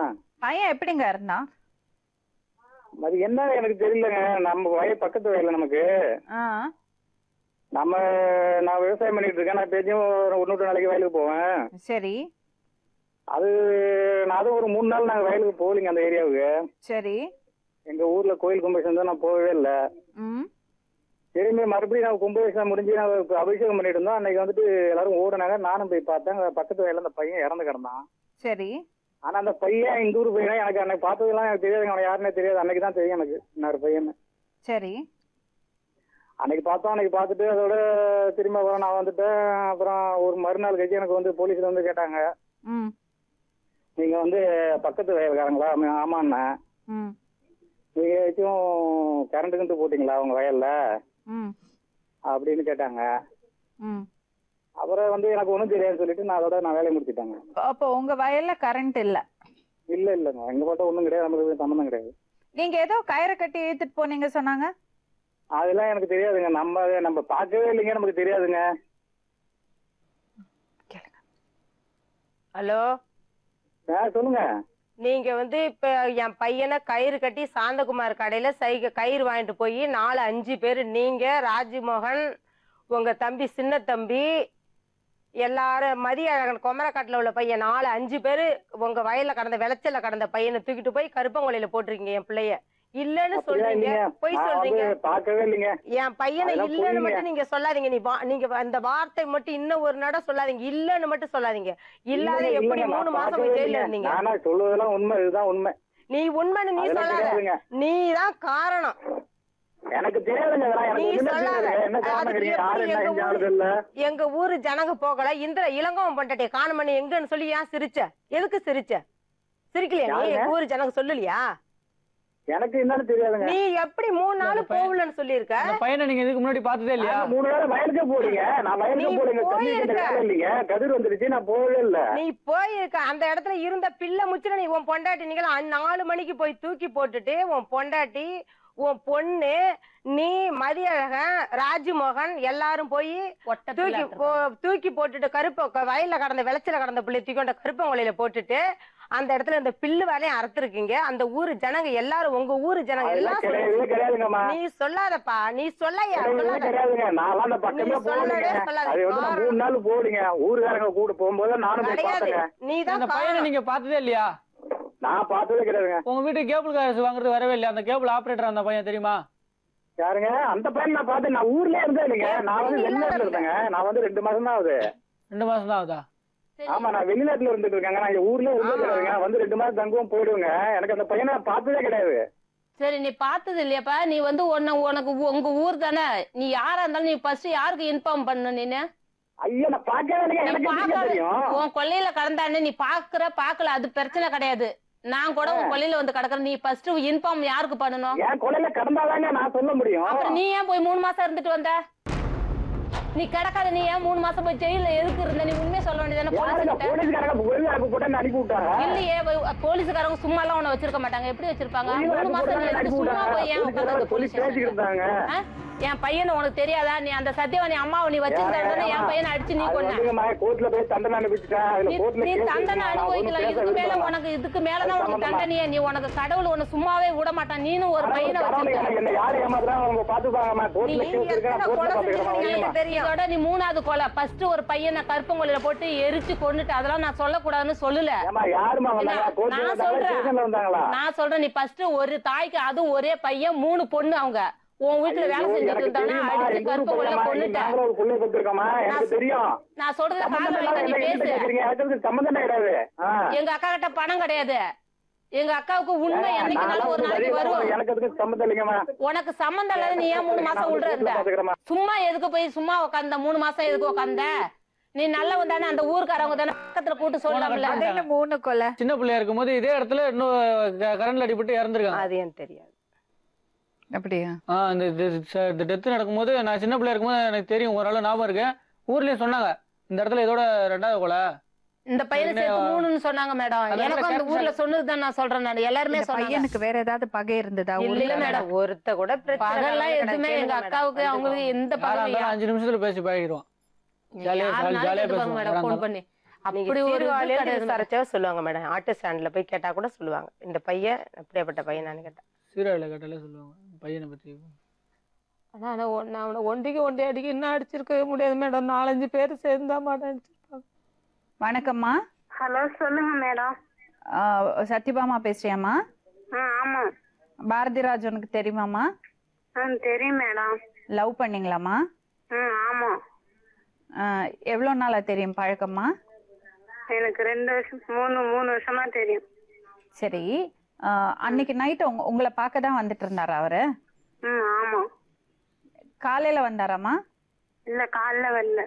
பையன் எப்படிங்க இருந்தான்? அது என்ன எனக்கு தெரியலங்க. நம்ம பக்கத்து வயல்ல நமக்கு ஆ நான் விவசாயம் பண்ணிட்டு இருக்கேன். நான் பேச்சும் ஒரு நாளைக்கு வயலுக்கு போவேன். சரி அதுவும் ஒரு 3 நாள் நாங்க வயலுக்கு போகலிங்க அந்த ஏரியாவுக்கு. சரி. எங்க ஊர்ல கோயில் கும்பாபிஷேகம் தான், நான் போகவே இல்லை. ம் திரும்பி மறுபடியும் நான் கும்பாபிஷேகம் முடிஞ்சு நான் அபிஷேகம் பண்ணிட்டு இருந்தோம். அன்னைக்கு வந்துட்டு எல்லாரும் ஓடுனாங்க. நானும் போய் பார்த்தேன். பக்கத்து வயல்ல அந்த பையன் இறந்து கிடந்தான். சரி. ஆனா அந்த பையன் எங்க ஊர் பையன். எனக்கு அன்னைக்கு பார்த்ததெல்லாம் எனக்கு தெரியாது. அவனை யாருன்னே தெரியாது. அன்னைக்கு தான் தெரியும் எனக்கு இன்னொரு பையன். சரி. அன்னைக்கு பார்த்தோம். அன்னைக்கு பார்த்துட்டு அதோட திரும்ப வர நான் வந்துட்டேன். அப்புறம் ஒரு மறுநாள் கழிச்சு எனக்கு வந்து போலீஸ்ல வந்து கேட்டாங்க, ம் நீங்க வந்து பக்கத்து வயல்காரங்களா? ஆமாண்ணா. ம் நீங்க ஏதாச்சும் கரண்ட்டுக்கு போட்டீங்களா உங்க வயல்ல ம் அப்படின்னு கேட்டாங்க. ம் அப்புறம் வந்து எனக்கு ஒன்றும் தெரியாதுன்னு சொல்லிட்டு நான் வேலையை முடிச்சுட்டாங்க. அப்போ உங்க வயல்ல கரண்ட் இல்ல? இல்லைங்க, எங்க போட்ட ஒன்றும் கிடையாது. நமக்கு சம்மந்தம் கிடையாது. நீங்க ஏதோ கயிறை கட்டி இழுத்துட்டு போனீங்க சொன்னாங்க. அதெல்லாம் எனக்கு தெரியாதுங்க. நம்ம பார்க்கவே இல்லைங்க, நமக்கு தெரியாதுங்க. ஹலோ, சொல்லுங்க. நீங்க வந்து இப்ப என் பையனை கயிறு கட்டி சாந்தகுமார் கடையில கயிறு வாங்கிட்டு போய் 4-5 பேர், நீங்க, ராஜ்மோகன், உங்க தம்பி சின்ன தம்பி, எல்லாரும் மதியழகன் கொமரக்காட்டுல உள்ள பையன் 4-5 பேரு உங்க வயல்ல கடந்த விளைச்சல கடந்த பையனை தூக்கிட்டு போய் கருப்பங்கொலையில போட்டிருக்கீங்க என் பிள்ளைய. இல்லன்னு சொல்றீங்க, பொய் சொல்றீங்க. பார்க்கவே இல்லைங்க. என் பையனை இல்லன்னு மட்டும் நீங்க சொல்லாதீங்க. நீங்க அந்த வார்த்தை மட்டும் இன்னும் ஒரு நட சொல்லாதீங்க. இல்லன்னு மட்டும் சொல்லாதீங்க. இல்லாத எப்படி 3 மாசம் போய் ஜெயில இருந்தீங்க? நானா சொல்லுவதெல்லாம் உண்மை, இதுதான் உண்மை. நீ உண்மைன்னு நீ சொல்லாத, நீதான் காரணம். எனக்கு தெரியாதுங்க. நீ சொல்லாத. எங்க ஊரு ஜனங்க போகல, இந்த இளங்கோவன் பொண்டாட்டிய காணுமணி எங்கன்னு சொல்லி ஏன் சிரிச்ச? எதுக்கு சிரிச்ச? சிரிக்கலையா நீ? எங்க ஊரு ஜனங்க சொல்லலையா? எனக்கு என்னன்னு தெரியாதுங்க. நீ எப்படி 3 நாள் போகலன்னு சொல்லியிருக்க? அந்த பையனை நீங்க இதுக்கு முன்னாடி பார்த்ததே இல்லையா? 3 நாள் வயலுக்கே போறீங்க. நான் வயலுக்கு போறீங்க. கதிர் வந்துருச்சு, நான் போகவே இல்லை. நீ போயிருக்க அந்த இடத்துல இருந்த பிள்ளை முச்சுல நீ உன் பொண்டாட்டி நீங்க 4 மணிக்கு போய் தூக்கி போட்டுட்டு உன் பொண்டாட்டி, உன் பொண்ணு, நீ, மதியழகன், ராஜ்மோகன் எல்லாரும் போய் தூக்கி போட்டுட்டு வயல்ல கடந்த விளைச்சல கடந்த பிள்ளை தூக்கி கருப்பங்கொலையில போட்டுட்டு அந்த இடத்துல இந்த பில்லு வேலையும் அறுத்துருக்கீங்க. அந்த ஊரு ஜனங்க எல்லாரும், உங்க ஊரு ஜனங்க எல்லாம் நீ சொல்லாதப்பா, நீ சொல்லையா? நீதான் நீங்க பார்த்ததே இல்லையா? நான் பார்த்ததே கிடையாதுங்க. உங்க வீட்டுக்கு கேபிள் காசு வாங்குறது வரவே இல்லையா? அந்த கேபிள் ஆபரேட்டர் அந்த பையன் தெரியுமா? யாருங்க அந்த பையன்? நான் பார்த்தேன். நான் ஊர்லயே இருந்தேன் இல்லைங்க. நான் வந்து வெளிநாட்டுல இருந்தேங்க. நான் வந்து 2 மாசம் தான் ஆகுது. 2 மாசம் தான் ஆகுதா? ஆமா, நான் வெளிநாட்டுல இருந்துட்டு இருக்கேங்க. நான் ஊர்ல இருந்துருங்க. வந்து 2 மாசம் தங்குவோம், போயிடுவேங்க. எனக்கு அந்த பையனை பார்த்ததே கிடையாது. சரி, நீ பார்த்தது இல்லையாப்பா? நீ வந்து உனக்கு உங்க ஊர் தானே, நீ யாரா இருந்தாலும் நீ ஃபர்ஸ்ட் யாருக்கு இன்ஃபார்ம் பண்ணு? நீனு ஐயா, நான் பார்க்கவே இல்லைங்க. எனக்கு தெரியும். உன் கொல்லையில கடந்தானே நீ பார்க்கல, அது பிரச்சனை கிடையாது. நான் கூட உன் கொல்லையில வந்து கிடக்குறேன். நீ ஃபர்ஸ்ட் இன்ஃபார்ம் யாருக்கு பண்ணணும்? என் கொல்லையில கடந்தாதாங்க நான் சொல்ல முடியும். அப்புறம் நீ ஏன் போய் 3 மாசம் இருந்துட்டு வந்த? நீ கிடக்காத, நீ ஏன் 3 மாசம் போய் ஜெயில எதுக்கு இருந்த? நீ உண்மையை சொல்ல வேண்டியதானே? இல்லையே, போலீஸ்காரங்க சும்மா எல்லாம் உன்னை வச்சிருக்க மாட்டாங்க. எப்படி வச்சிருப்பாங்க? 3 மாசம் நீ சும்மா போய் ஏன் உட்காந்து போலீஸ் என் பையனை உனக்கு தெரியாதா? நீ அந்த சத்தியவாணி அம்மாவை நீ வச்சிருந்தா என் பையனை அடிச்சு நீ கொன்ன. நீ தண்டனை அனுபவிக்கலாம். இதுக்கு மேலதான் உனக்கு தண்டனையே. நீ உனக்கு கடவுள் உன்னை சும்மாவே விட மாட்டான். நீனும் ஒரு பையனை வச்சிருக்க. இதோட நீ 3வது கொலை. ஃபர்ஸ்ட் ஒரு பையனை கருப்பங்கொலையில போட்டு எரிச்சு கொன்னுட்டு, அதெல்லாம் நான் சொல்லக்கூடாதுன்னு சொல்லல. நான் சொல்றேன், நீ ஃபர்ஸ்ட் ஒரு தாய்க்கு, அதுவும் ஒரே பையன் 3 பொண்ணு, அவங்க உன் வீட்டுல வேலை செஞ்சுட்டு இருந்தாங்க, அடிச்சு கருப்பங்கொலையில கொன்னுட்டேன். நான் சொல்றது நீ பேசு. எங்க அக்கா கிட்ட பணம் கிடையாது. எங்க அக்காவுக்கு உண்மை என்னைக்குனாலும் ஒரு நாளைக்கு வரும். உனக்கு சம்பந்தம் இல்லாத நீ ஏன் 3 மாசம் உள்ள இருந்த? சும்மா எதுக்கு போய் சும்மா உட்காந்த? 3 மாசம் எதுக்கு உட்காந்த? நீ நல்லவன் தானே, அந்த ஊருக்காரவங்க தானே, பக்கத்துல கூட்டு சொல்லலாம்ல. 3 கொலை. சின்ன பிள்ளையா இருக்கும்போது இதே இடத்துல இன்னும் கரண்ட்ல அடிபட்டு இறந்துருக்காங்க. அது ஏன் தெரியாது? அப்படியா? இந்த டெத் நடக்கும்போது நான் சின்ன பிள்ளையா இருக்கும்போது எனக்கு தெரியும், ஓரளவு ஞாபகம் இருக்கு. ஊர்லயும் சொன்னாங்க, இந்த இடத்துல இதோட 2வது கொலை இந்த பையனை என்ன, சேர்த்து 3ன்னு சொன்னாங்க மேடம். அதனால எனக்கும் அந்த கேப்டன் ஊர்ல சொன்னதுதான் நான் சொல்றேன். நான் எல்லாருமே இந்த சொன்னாங்க. பையனுக்கு வேற ஏதாவது பகை இருந்ததா இல்ல ஊர்ல? மேடம். ஒருத்த கூட பிரச்சனை பகல்லாம் கிடையாது. எதுவுமே எங்க கேளுங்க அக்காவுக்கு மேடம். அவங்களுக்கு எந்த யாரா பகலும் இருந்தாலும் 5 நிமிஷத்துல பேசி பழகிடுவான். ஜாலியா பேசுவான். மேடம் யாரா போன் இருந்தாலும். பண்ணி நீங்க அப்படி ஒரு இது சீர்காழியில கிடையாது மேடம். விசாரிச்சா சொல்லுவாங்க மேடம். ஆட்டோ ஸ்டாண்ட்ல போய் கேட்டா கூட சொல்லுவாங்க இந்த பையன் அப்படியேப்பட்ட பையனான்னு கேட்டா. சீராவில் கேட்டாலே சொல்லுவாங்க பையனை பத்தி. ஆனா நான் அவனை ஒண்டி அடிக்க இன்னும் அடிச்சிருக்கவே முடியாது மேடம். 4-5 பேர் சேர்ந்தா மாட்டேன் அடிச்சிருப்பாங்க. வணக்கம்மா. ஹலோ சொல்லுங்க மேடம். சத்யபாமா பேசுறியாம்மா? ஆமா. பாரதிராஜ் உனக்கு தெரியுமாம்மா? தெரியும் மேடம். லவ் பண்ணீங்களாம்மா? ஆமா. எவ்வளோ நாளா தெரியும் பழக்கம்மா? எனக்கு 2 வருஷம் 3 வருஷமா தெரியும். சரி. அன்னைக்கு நைட்டு உங்களை பார்க்க தான் வந்துட்டு இருந்தாரா அவரு? ஆமா. காலையில வந்தாராம்மா? இல்ல காலைல வரல.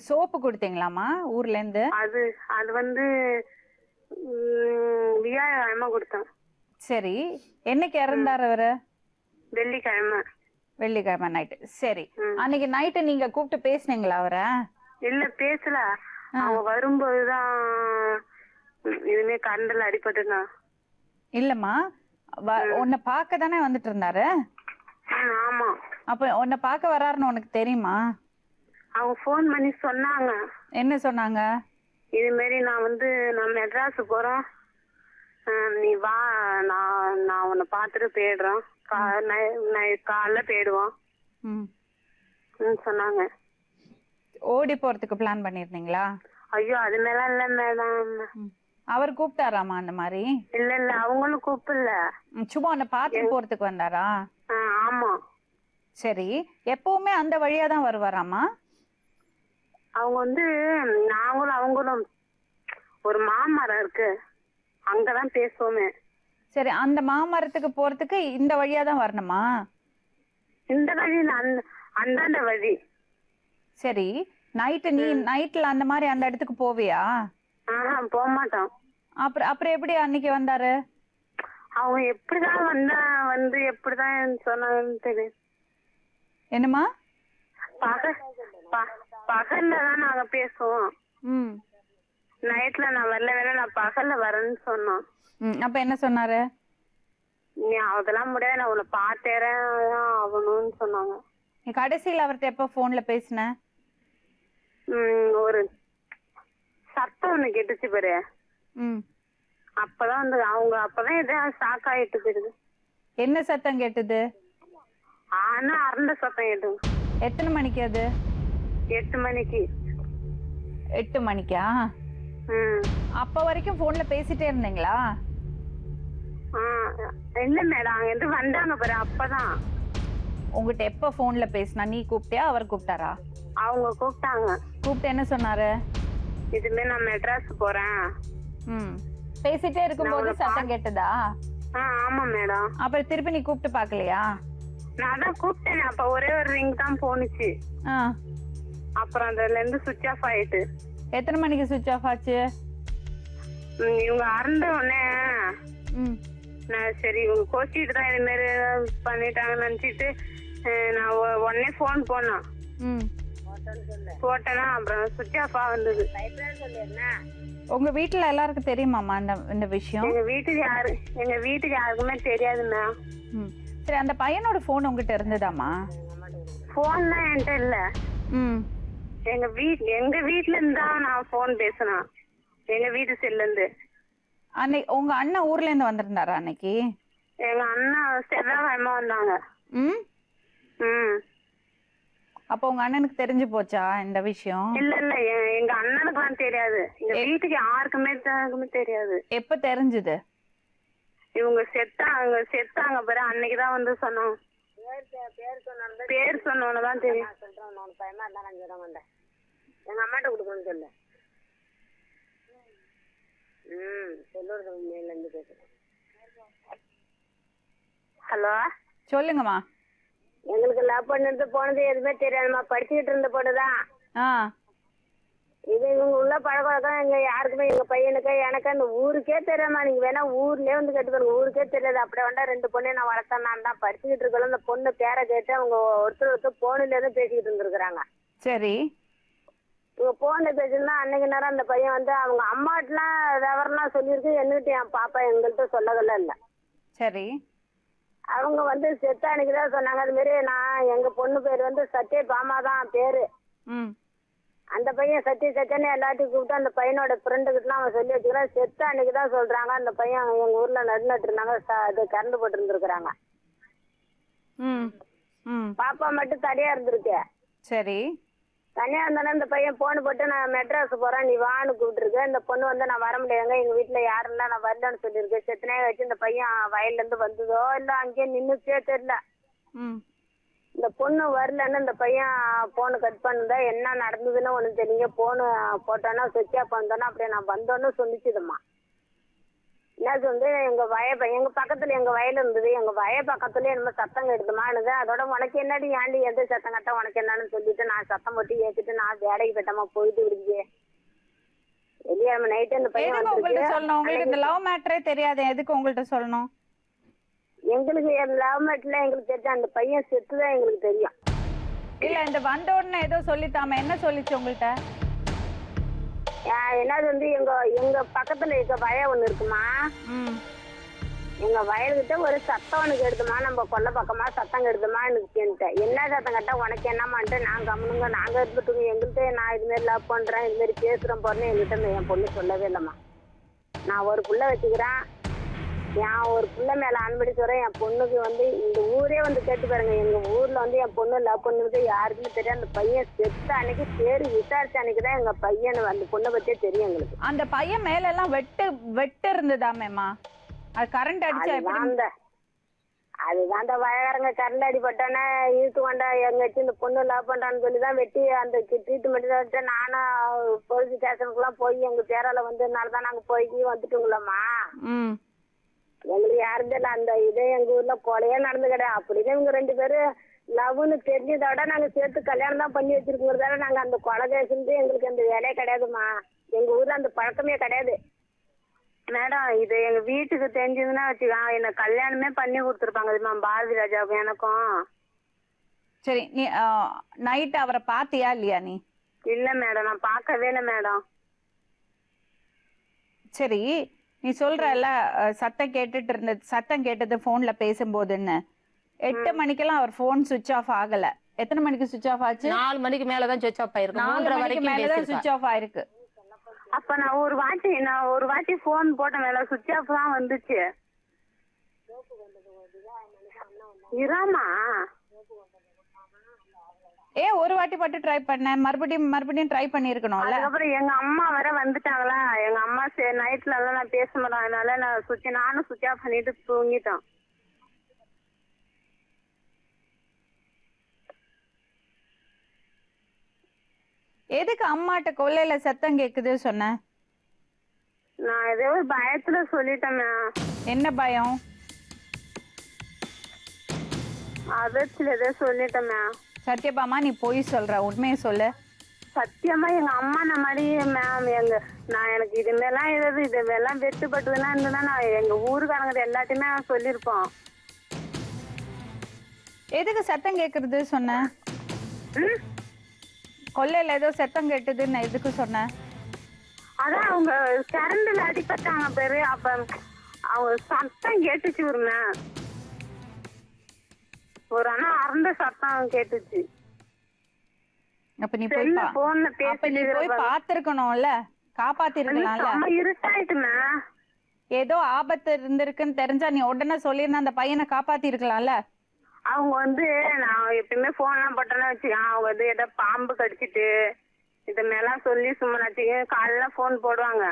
சோப்பு கொடுத்தீங்களாம்மா ஊர்ல இருந்து? அது வந்து வியாழக்கிழமை கொடுத்தேன். சரி. என்னைக்கு இறந்தாரு அவரு? வெள்ளிக்கிழமை. வெள்ளிக்கிழமை நைட்டு. சரி. அன்னைக்கு நைட்டு நீங்க கூப்பிட்டு பேசுனீங்களா அவரை? இல்ல பேசல. அவங்க வரும்போதுதான் இதுமே கரண்டில் அடிபட்டுதான். இல்லம்மா, உன்னை பார்க்க தானே வந்துட்டு இருந்தாரு? ஆமா. அப்ப உன்னை பார்க்க வராருன்னு உனக்கு தெரியுமா? அவங்க போன் பண்ணி சொன்னாங்க. என்ன சொன்னாங்க? இது மாதிரி நான் மெட்ராஸ் போறோம், நீ வா, நான் உன்னை பார்த்துட்டு போயிடுறோம், காலைல போயிடுவோம் சொன்னாங்க. ஓடி போறதுக்கு பிளான் பண்ணிருந்தீங்களா? ஐயோ அது மேல இல்ல மேடம். அவர் கூப்பிட்டாராமா அந்த மாதிரி? இல்ல அவங்களும் கூப்பிடல. சும்மா உன்னை பார்த்துட்டு போறதுக்கு வந்தாரா? ஆமா. சரி. எப்பவுமே அந்த வழியா தான் வருவாராமா? அவங்க நாங்களும் அவங்களும் ஒரு மாமரம் இருக்கு, அங்கதான் பேசுவோமே. சரி. அந்த மாமரத்துக்கு போறதுக்கு இந்த வழியா தான் வரணுமா? இந்த வழி அந்தாண்ட வழி. சரி. நீ நைட்ல அந்த மாதிரி அந்த இடத்துக்கு போவியா? போக மாட்டோம். அப்புறம் எப்படி அன்னைக்கு வந்தாரு? அவங்க எப்படிதான் எப்படிதான் சொன்னாங்கன்னு தெரியும். என்னமா? பகல்ல தான் நாங்க பேசுவோம். நைட்ல நான் வரல, வேணா நான் பகல்ல வரேன்னு சொன்னோம். அப்ப என்ன சொன்னாரு? நீ அதெல்லாம் முடியாது, நான் உன்னை பார்த்தேன் ஆகணும்னு சொன்னாங்க. நீ கடைசியில் அவர்கிட்ட எப்ப போன்ல பேசின? ஒரு சத்தம் ஒண்ணு கேட்டுச்சு பாரு. அப்பதான் அவங்க அப்பதான் எதாவது ஷாக் ஆயிட்டு போயிடுது. என்ன சத்தம் கேட்டது? ஆனா அரண்ட சத்தம் கேட்டது. எத்தனை மணிக்கு அது? 8 மணிக்கு. 8 மணிக்கா? அப்ப வரைக்கும் போன்ல பேசிட்டே இருந்தீங்களா? இல்ல மேடம், அங்க இருந்து வந்தாங்க பாரு, அப்பதான். உங்ககிட்ட எப்ப போன்ல பேசினா? நீ கூப்பிட்டியா அவர் கூப்பிட்டாரா? அவங்க கூப்பிட்டாங்க. கூப்பிட்டு என்ன சொன்னாரு? இதுமே நான் மெட்ராஸ் போறேன். பேசிட்டே இருக்கும்போது சத்தம் கேட்டதா? ஆமா மேடம். அப்புறம் திருப்பி நீ கூப்பிட்டு பாக்கலையா? நான் தான் கூப்பிட்டேன், அப்ப ஒரே ஒரு ரிங் தான் போனுச்சு. அப்புறம் அதுல இருந்து சுவிட்ச் ஆஃப் ஆயிட்டு. எத்தனை மணிக்கு சுவிட்ச் ஆஃப் ஆச்சு? இவங்க அரண்ட உடனே நான் சரி இவங்க கோச்சிட்டு தான் இது மாதிரி பண்ணிட்டாங்கன்னு நினைச்சிட்டு நான் உடனே போன் போனேன். போட்டேன்னா அப்புறம் சுவிட்ச் ஆஃப் வந்தது. உங்க வீட்டுல எல்லாருக்கும் தெரியுமாமா இந்த விஷயம்? எங்க வீட்டுக்கு யாருக்குமே தெரியாது மேம். சரி. அந்த பையனோட போன் உங்ககிட்ட இருந்ததாமா? போன்லாம் என்கிட்ட இல்ல. எங்க வீட்டுல இருந்து தான் நான் போன் பேசினேன், எங்க வீட்டு செல்ல இருந்து. அன்னைக்கு உங்க அண்ணன் ஊர்ல இருந்து வந்திருந்தாரா அன்னைக்கு? எங்க அண்ணன் செவ்வாய்க்கிழமை வந்தாங்க. அப்ப உங்க அண்ணனுக்கு தெரிஞ்சு போச்சா இந்த விஷயம்? இல்ல எங்க அண்ணனுக்குலாம் தெரியாது, எங்க வீட்டுக்கு யாருக்குமே தெரியாது. எப்ப தெரிஞ்சது? இவங்க செத்தாங்க பாரு, அன்னைக்குதான் சொன்னாங்க. பேர் சொன்னோன்னதான் தெரியும். எங்க அம்மாட்ட கொடுக்கணும்னு சொல்லு. ஹலோ சொல்லுங்கம்மா. எங்களுக்கு லவ் பண்ணிட்டு போனது எதுவுமே தெரியாதுமா, படிச்சுக்கிட்டு இருந்த பொண்ணுதான். இது இவங்க உள்ள பழக்கம் எங்க யாருக்குமே, எங்க பையனுக்கு எனக்கு அந்த ஊருக்கே தெரியாமா. நீங்க வேணா ஊர்லயே கேட்டுக்கோங்க, ஊருக்கே தெரியாது. அப்படியே வேண்டா 2 பொண்ணு நான் வளர்த்தேன். நான் தான் படிச்சுக்கிட்டு இருக்கல, அந்த பொண்ணு பேரை கேட்டு அவங்க ஒருத்தர் போனில இருந்து பேசிக்கிட்டு இருந்திருக்கிறாங்க. சரி. இவங்க போன பேசுனா அன்னைக்கு நேரம் அந்த பையன் வந்து அவங்க அம்மாட்டெலாம் விவரம்லாம் சொல்லியிருக்கு, என்கிட்ட என் பாப்பா எங்கள்கிட்ட சொல்லவே இல்லை. சரி. அவங்க வந்து செத்த அன்னைக்கு தான் சொன்னாங்க. அது மாரி நான் எங்க பொண்ணு பேர் வந்து சத்ய பாமா தான் பேரு. ம். அந்த பையன் சத்தியன்னு எல்லாத்தையும் கூப்பிட்டு அந்த பையனோட ஃப்ரெண்டுக்கிட்டலாம் அவன் சொல்லி வச்சுக்கிறான். செத்த அன்னைக்கு தான் சொல்றாங்க அந்த பையன் எங்க ஊர்ல நட்டு இருந்தாங்க, அது கரண்டு போட்டு இருந்திருக்கிறாங்க. ம். ம். பாப்பா மட்டும் தனியா இருந்திருக்கு. சரி. தனியா இருந்தானே இந்த பையன் போன் போட்டு நான் மெட்ராஸ் போறேன் நீ வான்னு கூப்பிட்டுருக்கேன். இந்த பொண்ணு வந்து நான் வர முடியாதுங்க, எங்க வீட்டுல யாரும் இல்லை, நான் வரலன்னு சொல்லியிருக்கேன். செத்தனையே வச்சு இந்த பையன் வயல்ல இருந்து வந்ததோ இல்லை அங்கேயே நின்றுச்சே தெரியல. ம். இந்த பொண்ணு வரலன்னு இந்த பையன் போனு கட் பண்ணுதா என்ன நடந்ததுன்னு ஒண்ணு தெரியுங்க. போனு போட்டோன்னா சுவிட்ச் ஆஃப் பண்ணோன்னா அப்படியே நான் வந்தோன்னு சொல்லிச்சுதும்மா. என்ன சொல்லு, எங்க பக்கத்துல எங்க வயல் இருந்தது, எங்க வய பக்கத்துலயே என்னமோ சத்தம் கெடுதுமானுது. அதோட உனக்கு என்னடி ஏண்டி எந்த சத்தம் கட்ட உனக்கு என்னன்னு சொல்லிட்டு நான் சத்தம் போட்டு ஏத்துட்டு நான் வேலைக்கு போயிட்டமா போயிட்டு இருக்கு. வெள்ளிக்கிழமை நைட்டு இந்த பையன் எதுக்கு உங்கள்ட்ட சொல்லணும்? உங்களுக்கு இந்த வந்து லவ் மேட்டரே தெரியாது, எதுக்கு உங்கள்ட்ட சொல்லணும்? எங்களுக்கு லவ் மேட்ல எங்களுக்கு தெரியும், அந்த பையன் செத்துதான் எங்களுக்கு தெரியும். இல்ல இந்த வந்த உடனே ஏதோ சொல்லித்தாம, என்ன சொல்லிச்சு உங்கள்ட்ட? என்னது வந்து எங்க பக்கத்துல இருக்க வயல் ஒண்ணு இருக்குமா, ம். எங்க வயல்கிட்ட ஒரு சத்தம் ஒண்ணு கெடுதுமா, நம்ம கொல்லை பக்கமா சத்தம் கெடுதுமா எனக்கு என்ன சத்தம் கட்ட உனக்கு என்னமான்ட்டு நான் கம்முனுங்க நாங்க இருந்துட்டுங்க. எங்கள்கிட்ட நான் இது மாதிரி லவ் பண்றேன் இது மாதிரி பேசுறேன் போறேன்னு என்கிட்ட என் பொண்ணு சொல்லவே இல்லைம்மா. நான் ஒரு புள்ள வச்சுக்கிறேன், என் ஒரு பிள்ளை மேல அன்படி சொல்றேன். என் பொண்ணுக்கு வந்து இந்த ஊரே வந்து கேட்டு பாருங்க, எங்க ஊர்ல வந்து என் பொண்ணு லவ் பண்ணுறது யாருக்குமே தெரியும். அந்த பையன் செத்த அன்னைக்கு பேரு விசாரிச்ச அன்னைக்கு தான் எங்க பையன் அந்த பொண்ணை பத்தியே தெரியும் எங்களுக்கு. அந்த பையன் மேல எல்லாம் வெட்டு இருந்ததாமேம்மா, அது கரண்ட் அடிச்சா எப்படி? அதுதான் அந்த வயகாரங்க கரண்ட் அடிப்பட்டானே இழுத்து கொண்டா எங்கச்சு இந்த பொண்ணு லவ் பண்றான்னு சொல்லிதான் வெட்டி அந்த ட்ரீட்மெண்ட் நானும் போலீஸ் ஸ்டேஷனுக்குலாம் போய் எங்க பேரால வந்ததுனாலதான் நாங்க போய் வந்துட்டோங்களம்மா. ம். எங்களுக்கு யாரும் தெரியல, அந்த இதே எங்க ஊர்ல கொலையே நடந்து கிடையாது. அப்படின்னு இவங்க 2 பேரும் லவ்னு தெரிஞ்சதோட நாங்க சேர்த்து கல்யாணம் தான் பண்ணி வச்சிருக்கிறதால நாங்க அந்த கொலை கேசுன்ட்டு எங்களுக்கு அந்த வேலையே கிடையாதுமா. எங்க ஊர்ல அந்த பழக்கமே கிடையாது மேடம். இது எங்க வீட்டுக்கு தெரிஞ்சதுன்னா வச்சுக்கோங்க என்ன கல்யாணமே பண்ணி கொடுத்துருப்பாங்க பாரதி ராஜாவுக்கும் எனக்கும். சரி, நீ நைட் அவரை பாத்தியா இல்லையா நீ? இல்ல மேடம், நான் பார்க்கவே இல்லை மேடம். சரி, நீ சொல்றல சத்தம் கேட்டது போன்ல பேசும்போதுன்னு 8 மணிக்கெல்லாம் அவர் போன் சுவிட்ச் ஆஃப் ஆகல. எத்தனை மணிக்கு சுவிட்ச் ஆஃப் ஆச்சு? 4 மணிக்கு மேலதான் சுவிட்ச் ஆஃப் ஆயிருக்கு. 4 மணிக்கு மேலதான் சுவிட்ச் ஆஃப் ஆயிருக்கு. அப்ப நான் ஒரு வாட்டி போன் போட்டேன் மேல சுவிட்ச் ஆஃப் தான் வந்துச்சு. இராமா ஒரு வாட்டி மட்டும் ட்ரை பண்ண, மறுபடியும் ட்ரை பண்ணிருக்கணும்ல. அதுக்கப்புறம் எங்க அம்மா வர வந்துட்டாங்களா, எங்க அம்மா சரி நைட்ல எல்லாம் நான் பேச மாட்டேன், அதனால நானும் சுவிட்ச் ஆஃப் பண்ணிட்டு தூங்கிட்டேன். எதுக்கு அம்மாட்ட கொல்லையில சத்தம் கேக்குது சொன்ன? நான் ஏதோ ஒரு பயத்துல சொல்லிட்டேன். என்ன பயம்? அதத்துல ஏதோ சொல்லிட்டேன். சத்யபாமா, நீ போய் சொல்ற, உண்மையை சொல்லு. சத்தியமா எங்க அம்மா இந்த மாதிரி மேம் எனக்கு இதுமாரிலாம் இதெல்லாம் வெட்டுப்பட்டதுன்னா இருந்ததுன்னா நான் எங்க ஊருக்காரங்க எல்லாத்தையுமே சொல்லியிருப்போம். எதுக்கு சத்தம் கேக்குறது சொன்ன? கொல்லையில ஏதோ சத்தம் கேட்டதுன்னு எதுக்கு சொன்ன? அதான் அவங்க கரண்ட்ல அடிப்பட்டாங்க பேரு, அப்ப அவங்க சத்தம் கேட்டுச்சு ஒரு அண்ணா அறந்த சத்தம் கேட்டுச்சு. அப்ப நீ போய் பாத்துருக்கணும்ல, காப்பாத்திருக்கலாம்ல. இருட்டாயிட்டுமா, ஏதோ ஆபத்து இருந்திருக்குன்னு தெரிஞ்சா நீ உடனே சொல்லிருந்தா அந்த பையனை காப்பாத்தி இருக்கலாம்ல. அவங்க நான் எப்பயுமே போன் எல்லாம் போட்டேன்னு வச்சுக்கேன், அவங்க ஏதோ பாம்பு கடிச்சிட்டு இது மேலாம் சொல்லி சும்மா வச்சுக்க காலைல போன் போடுவாங்க.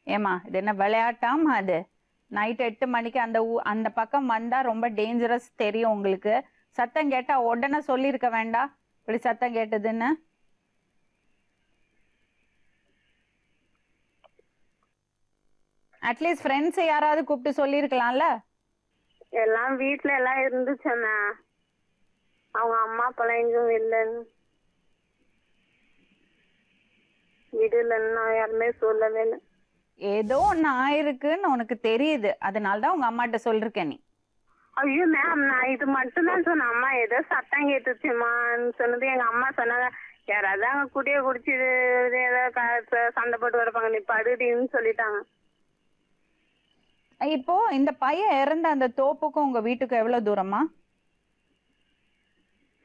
ஏமா இது என்ன விளையாட்டாமா? அது நைட் 8 மணிக்கு அந்த பக்கம் வந்தா ரொம்ப டேஞ்சரஸ் தெரியும் உங்களுக்கு. சத்தம் கேட்டா உடனே சொல்லிருக்க வேண்டாம் இப்படி சத்தம் கேட்டதுன்னு. அட்லீஸ்ட் ஃப்ரெண்ட்ஸ் யாராவது கூப்பிட்டு சொல்லிருக்கலாம்ல. எல்லாம் வீட்டுல எல்லாம் இருந்துச்சேன்னா அவங்க அம்மா அப்பெல்லாம் எங்கும் இல்லைன்னு வீடுலன்னு யாருமே சொல்லவே இல்லை. ஏதோ ஒண்ணு ஆயிருக்குன்னு உனக்கு தெரியுது, அதனாலதான் உங்க அம்மாட்ட சொல்லிருக்கேன் நீ. ஐயோ மேம், நான் இது மட்டும் தான் சொன்னேன். அம்மா ஏதோ சத்தம் கேட்டுச்சுமான்னு சொன்னது எங்க அம்மா சொன்னாங்க. யாராவது குடிய குடிச்சு ஏதோ சண்டை போட்டு கிடப்பாங்க, நீ படுடின்னு சொல்லிட்டாங்க. இப்போ இந்த பையன் இறந்த அந்த தோப்புக்கும் உங்க வீட்டுக்கும் எவ்வளவு தூரமா?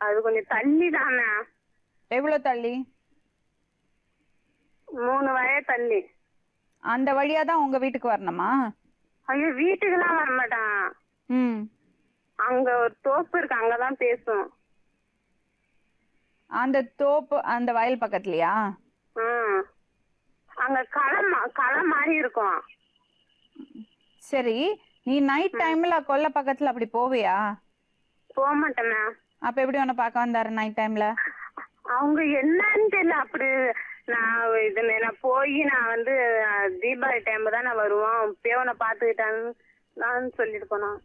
அது கொஞ்சம் தள்ளி தானே, எவ்வளவு தள்ளி? 3 வயது தள்ளி. அந்த வழியா தான் உங்க வீட்டுக்கு வரணுமா? ஐயோ வீட்டுக்கெல்லாம் வரமாட்டான். ம். அங்க ஒரு தோப்பு இருக்கு, அங்கதான் பேசும். அந்த தோப்பு அந்த வயல் பக்கத்துலயா? அங்க களம் மாதிரி இருக்கும். சரி, நீ நைட் டைம்ல கொல்லை பக்கத்துல அப்படி போவியா? போக மாட்டேன்னா. அப்ப எப்படி உன்னை பார்க்க வந்தாரு நைட் டைம்ல? அவங்க என்னன்னு தெரியல. அப்படி நான் போய் நான் வந்து தீபாவளி டைம் தான் நான் வருவோம், பேவனை பாத்துக்கிட்டான்னு நான் சொல்லிட்டு போனோம்.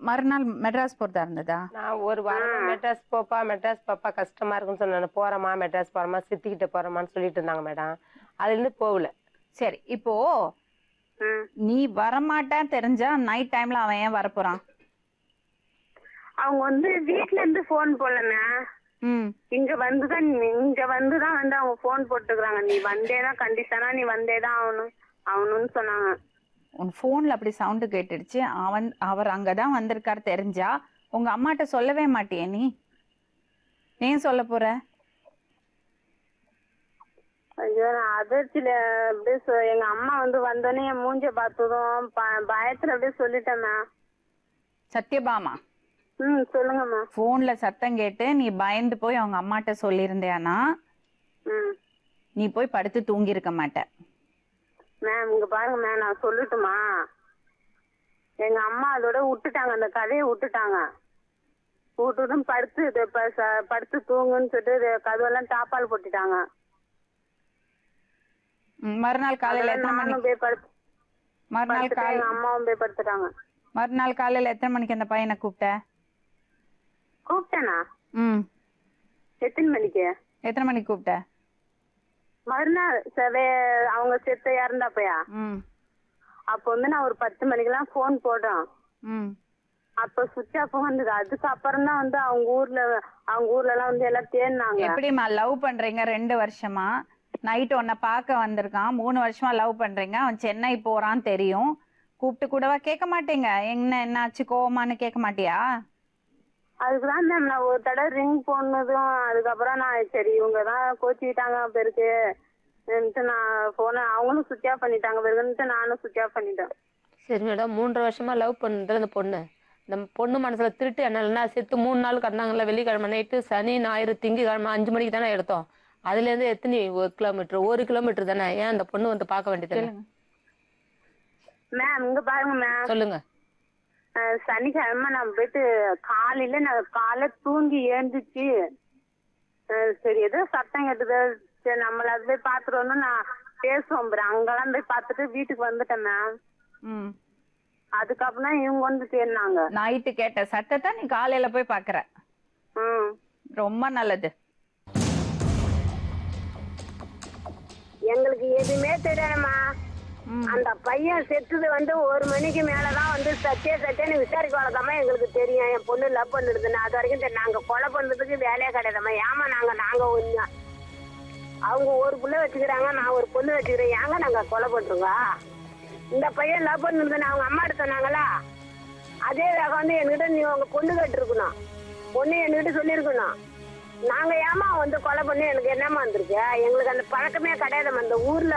மறுநாள் மெட்ராஸ் போறதா இருந்ததா? நான் ஒரு வாரம் மெட்ராஸ் போப்பா கஷ்டமா இருக்குன்னு சொன்னேன். போறோமா மெட்ராஸ் போறோமா சித்திக்கிட்ட போறோமான்னு சொல்லிட்டு இருந்தாங்க மேடம். அதுல இருந்து போகல. சரி, இப்போ நீ வரமாட்டான்னு தெரிஞ்சா நைட் டைம்ல அவன் ஏன் வரப்போறான்? அவங்க வந்து வீட்டுல இருந்து போன் போடலண்ணா, இங்க வந்துதான் வந்து அவங்க போன் போட்டுக்கிறாங்க. நீ வந்தேதான் கண்டிஷனா, நீ வந்தேதான் ஆகணும்னு சொன்னாங்க. உன் போன்ல அப்படி சவுண்டு கேட்டுடுச்சு, அவர் அங்கதான் வந்திருக்காரு தெரிஞ்சா உங்க அம்மாட்ட சொல்லவே மாட்டியே நீ? ஏன் சொல்ல போற? ஐயோ நான் அதிர்ச்சியில அப்படியே எங்க அம்மா வந்து வந்தோடனே என் மூஞ்ச பார்த்ததும் பயத்துல அப்படியே சொல்லிட்டேம்மா. சத்யபாமா, சொல்லுங்கம்மா. போன்ல சத்தம் கேட்டு நீ பயந்து போய் அவங்க அம்மாட்ட சொல்லியிருந்தியானா நீ போய் படுத்து தூங்கி இருக்க மாட்ட. மேம் இங்க பாருங்க மேம், நான் சொல்லட்டுமா? எங்க அம்மா அதோட விட்டுட்டாங்க, அந்த கதையை விட்டுட்டாங்க. விட்டுட்டும் படுத்து தூங்குன்னு சொல்லிட்டு கதவெல்லாம் தாப்பால் போட்டுட்டாங்க. மறுநாள் காலையில எத்தனை மணிக்கு? மறுநாள் காலையில அம்மாவும் போய் படுத்துட்டாங்க. மறுநாள் காலையில எத்தனை மணிக்கு அந்த பையனை கூப்பிட்டேனா? எத்தனை மணிக்கு? எத்தனை மணிக்கு கூப்பிட்ட? மறுநாள் அவங்க செத்த இறந்தாப்பையா? அப்ப வந்து நான் ஒரு 10 மணிக்கெல்லாம் போன் போடுறேன். அப்ப சுவிட்ச் ஆஃப் வந்தது. அதுக்கப்புறம் தான் வந்து அவங்க ஊர்ல எல்லாம் வந்து எல்லாம் தேடினாங்க. எப்படிமா லவ் பண்றீங்க 2 வருஷமா? நைட் உன்னை பார்க்க வந்திருக்கான், 3 வருஷமா லவ் பண்றீங்க. அவன் சென்னை போறான்னு தெரியும், கூப்பிட்டு கூடவா கேட்க மாட்டீங்க? என்னாச்சு கோவமானு கேட்க மாட்டியா? அதுக்குதான் மேம் நான் ஒரு தடவை ரிங் போனதும் அதுக்கப்புறம் நான் சரி இவங்கதான் கோச்சிக்கிட்டாங்க பெருக்கு நான் போன, அவங்களும் சுவிட்ச் ஆஃப் பண்ணிட்டாங்க பெருக்குன்ட்டு நானும் சுவிட்ச் ஆஃப் பண்ணிட்டேன். சரி மேடம், 3 வருஷமா லவ் பண்ணுறது அந்த பொண்ணு மனசுல திருட்டு என்ன செத்து 3 நாள் கடந்தாங்கல்ல. வெள்ளிக்கிழமை நைட்டு, சனி ஞாயிறு திங்கக்கிழமை 5 மணிக்கு தானே எடுத்தோம். அதுல இருந்து எத்தனை கிலோமீட்டர்? 1 கிலோமீட்டர் தானே. ஏன் அந்த பொண்ணு வந்து பார்க்க வேண்டியது? மேம் இங்க பாருங்க மேம். சொல்லுங்க. சனிக்கிழமை நான் போயிட்டு காலையில தூங்கி ஏந்துச்சு, சரி ஏதோ சத்தம் கேட்டுது, சரி நம்மள அது போய் பாத்துட்டு நான் பேசுவோம். அங்கெல்லாம் போய் பாத்துட்டு வீட்டுக்கு வந்துட்டேன் மேம். அதுக்கப்புறம் இவங்க வந்து தேடினாங்க. நைட்டு கேட்ட சத்தத்தை நீ காலையில போய் பாக்குற? ரொம்ப நல்லது. எங்களுக்கு எதுவுமே தெரியாதுமா. அந்த பையன் செத்துது வந்து 1 மணிக்கு மேலதான் வந்து சத்தியன்னு விசாரிக்க வரதாமா எங்களுக்கு தெரியும். என் பொண்ணு லவ் பண்ணிடுதுன்னு. அது வரைக்கும் நாங்க கொலை பண்றதுக்கு வேலையே கிடையாதுமா. ஏமா நாங்க ஒண்ணு அவங்க ஒரு புள்ள வச்சுக்கிறாங்க, நான் ஒரு பொண்ணு வச்சுக்கிறேன், ஏங்க நாங்க கொலை பண்றோங்க? இந்த பையன் லவ் பண்ணிடுதுன்னு அவங்க அம்மா எடுத்து சொன்னாங்களா, அதே வேக வந்து என்கிட்ட நீ உங்க பொண்ணு கேட்டுருக்கணும், பொண்ணு என்கிட்ட சொல்லியிருக்கணும். நாங்க ஏமா வந்து கொலை பண்ணி எனக்கு என்னமா வந்திருக்கு? எங்களுக்கு அந்த பழக்கமே கிடையாதுமா. அந்த ஊர்ல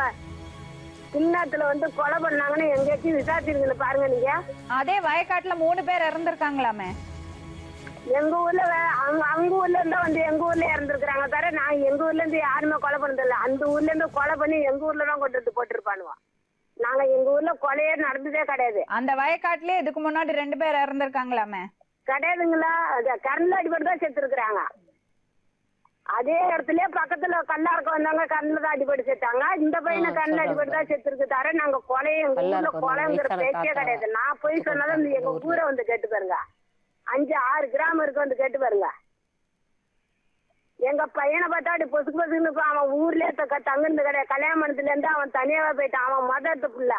சின்னத்துல வந்து கொலை பண்ணாங்கன்னு எங்கேயாச்சும் விசாரிச்சிருக்கீங்க பாருங்க நீங்க. அதே வயக்காட்டுல 3 பேர் இறந்திருக்காங்களாமே. எங்க ஊர்ல அவங்க ஊர்ல இருந்தா வந்து எங்க ஊர்ல இறந்துருக்காங்க தவிர நான் எங்க ஊர்ல இருந்து யாருமே கொலை பண்ணது இல்லை. அந்த ஊர்ல இருந்து கொலை பண்ணி எங்க ஊர்லதான் கொண்டு வந்து போட்டிருப்பானுவா. நாங்க எங்க ஊர்ல கொலையே நடந்ததே கிடையாது. அந்த வயக்காட்டுலயே இதுக்கு முன்னாடி 2 பேர் இறந்திருக்காங்களாமே. கிடையாதுங்களா? கரண்ட்ல அடிபட்டு தான் செத்து இருக்கிறாங்க. அதே இடத்துல பக்கத்துல கல்லாருக்க வந்தாங்க, கண்ணுல தான் அடிபட்டு செத்தாங்க. இந்த பையனை கண்ணுல அடிபட்டு தான் செத்து இருக்கு தவிர நாங்க கொலையை எங்க ஊர்ல கொலைங்கிற பேச்சே கிடையாது. நான் போய் சொன்னாலும் எங்க ஊரை வந்து கேட்டு பாருங்க. 5-6 கிராமம் இருக்கு, வந்து கேட்டு பாருங்க. எங்க பையனை பார்த்தா அப்படி பொசுக்குன்னு அவன் ஊர்லயே தங்குறது கிடையாது. கல்யாண மண்டத்துல இருந்து அவன் தனியாவே போயிட்டான். அவன் மதத்து புள்ள.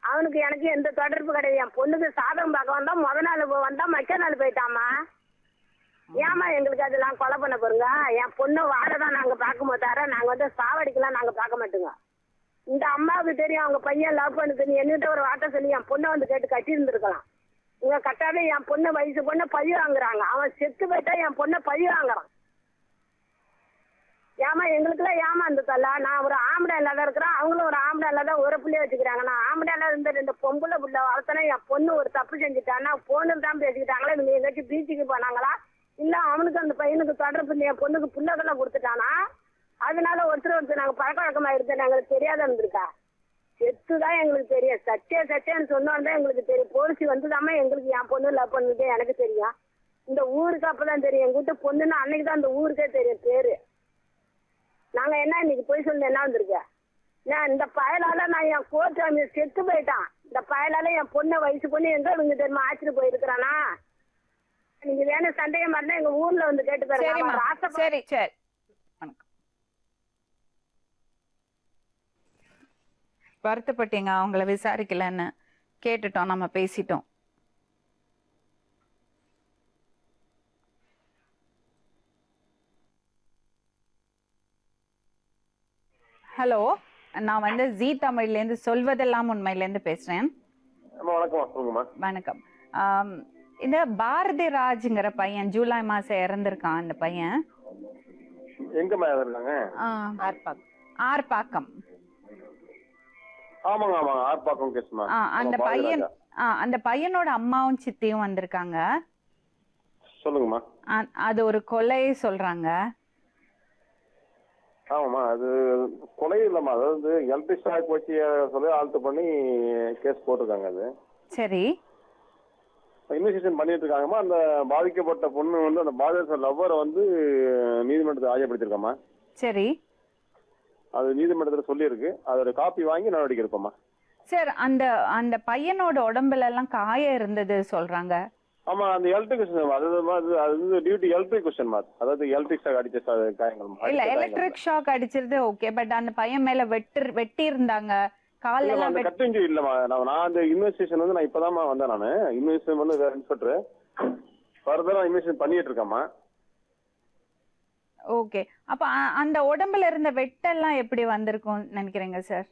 அவனுக்கு எனக்கு எந்த தொடர்பு கிடையாது. என் பொண்ணுக்கு சாதகம் பார்க்க வந்தா முத நாள் வந்தா மக்க நாள் போயிட்டாமா. ஏமா எங்களுக்கு அதெல்லாம் கொலை பண்ண போறீங்க? என் பொண்ணு வாழதான் நாங்க பார்க்க மாட்டார, நாங்க வந்து சாவடிக்கலாம் நாங்க பார்க்க மாட்டோங்க. இந்த அம்மாவுக்கு தெரியும் அவங்க பையன் லவ் பண்ணுது, நீ என்கிட்ட ஒரு வார்த்தை சொல்லி என் பொண்ணை வந்து கேட்டு கட்டி இருந்திருக்கலாம். இங்க கட்டாத என் பொண்ணு வயசு பொண்ணை பழி வாங்குறாங்க. அவன் செத்து போயிட்டா என் பொண்ணை பழி வாங்குறான். ஏமா எங்களுக்குலாம் ஏமாந்துக்கல. நான் ஒரு ஆம்பளை இல்லாத இருக்கிறேன், அவங்களும் ஒரு ஆம்பளை இல்லாத ஒரு பிள்ளைய வச்சுக்கிறாங்க. நான் ஆம்பளை இல்லாத இருந்த 2 பொம்பளை பிள்ளை வளர்த்தனா என் பொண்ணு ஒரு தப்பு செஞ்சுட்டான்னா போன்னு தான் பேசிக்கிட்டாங்களா, இவங்க எங்கேயாச்சும் பீச்சுக்கு போனாங்களா, இல்ல அவனுக்கு அந்த பையனுக்கு தொடர்பு இல்லை, என் பொண்ணுக்கு புள்ளகெல்லாம் கொடுத்துட்டானா, அதனால ஒருத்தர் நாங்க பழக்க வழக்கமா இருந்தேன், எங்களுக்கு தெரியாத இருந்திருக்கா. செத்துதான் எங்களுக்கு தெரியும். சச்சேன்னு சொன்னோன்னு தான் எங்களுக்கு தெரியும். போலீஸ் வந்துதாம எங்களுக்கு என் பொண்ணு லவ் பண்ணிட்டு எனக்கு தெரியும். இந்த ஊருக்கு அப்பதான் தெரியும். எங்க வீட்டு பொண்ணுன்னு அன்னைக்கு தான் இந்த ஊருக்கே தெரியும் பேரு. நாங்க என்ன இன்னைக்கு போய் சொல்ல என்ன வந்திருக்க? நான் இந்த பயலால நான் என் கோர்ட்டு செத்து போயிட்டான். இந்த பயலால என் பொண்ணு வயசு பொண்ணு எங்க இவங்க தெரியுமா ஆச்சுட்டு போயிருக்கிறானா? நீங்க வேணும் சந்தேகம் பண்ணா எங்க ஊர்ல வந்து கேட்டு சரிம்மா பாருங்க. சரி சரி வணக்கம். வருத்தப்பட்டீங்க, அவங்கள விசாரிக்கலன்னு கேட்டுட்டோம், நம்ம பேசிட்டோம். ஹலோ, நான் வந்து ஜீ தமிழ்லேருந்து சொல்வதெல்லாம் உண்மையிலேருந்து பேசுறேன். வணக்கம். சொல்லுங்கம்மா. வணக்கம். இந்த பாரதி ராஜ்ங்கிற பையன் ஜூலை மாசம் இறந்திருக்கான். அந்த பையன் எங்கம்மா இருக்காங்க? ஆர்ப்பாக்கம். ஆமாங்க ஆமாங்க, ஆர்ப்பாக்கம் கேஸ்மா. அந்த பையனோட அம்மாவும் சித்தியும் வந்திருக்காங்க. சொல்லுங்கம்மா. அது ஒரு கொலை சொல்றாங்க. ஆமாம்மா, அது கொலை இல்லம்மா, அதாவது எலக்ட்ரிக் ஷாக் வச்சு சொல்லி ஆல்ட் பண்ணி கேஸ் போட்டிருக்காங்க. அது சரி, இன்வெஸ்டிகேஷன் பண்ணிட்டு இருக்காங்கம்மா. அந்த பாதிக்கப்பட்ட பொண்ணு வந்து அந்த பாதித்த லவ்வரை வந்து நீதிமன்றத்தை ஆஜர்படுத்திருக்காம்மா. சரி, அது நீதிமன்றத்தில் சொல்லியிருக்கு. அதோட காப்பி வாங்கி நடவடிக்கை எடுப்போம்மா. சார், அந்த பையனோட உடம்புல எல்லாம் காயம் இருந்தது சொல்றாங்க. ஆமா, அந்த எலக்ட்ரிக் கொஸ்டின் அது வந்து டியூட்டி எலக்ட்ரிக் கொஸ்டின் மாதிரி, அதாவது எலக்ட்ரிக் ஷாக் அடிச்ச காயங்கள். இல்ல, எலக்ட்ரிக் ஷாக் அடிச்சிருது ஓகே, பட் அந்த பையன் மேல வெட்டி இருந்தாங்க, கால்ல எல்லாம் கட் இன்ஜுரி இல்லம்மா. நான் அந்த இன்வெஸ்டிகேஷன் வந்து நான் இப்பதாம்மா வந்தேன். நான் இன்வெஸ்டிகேஷன் வந்து இன்ஸ்பெக்டர் ஃபர்தரா இன்வெஸ்டிகேஷன் பண்ணிட்டு இருக்கேம்மா. ஓகே, அப்ப அந்த உடம்புல இருந்த வெட்டெல்லாம் எப்படி வந்திருக்கும் நினைக்கிறீங்க சார்?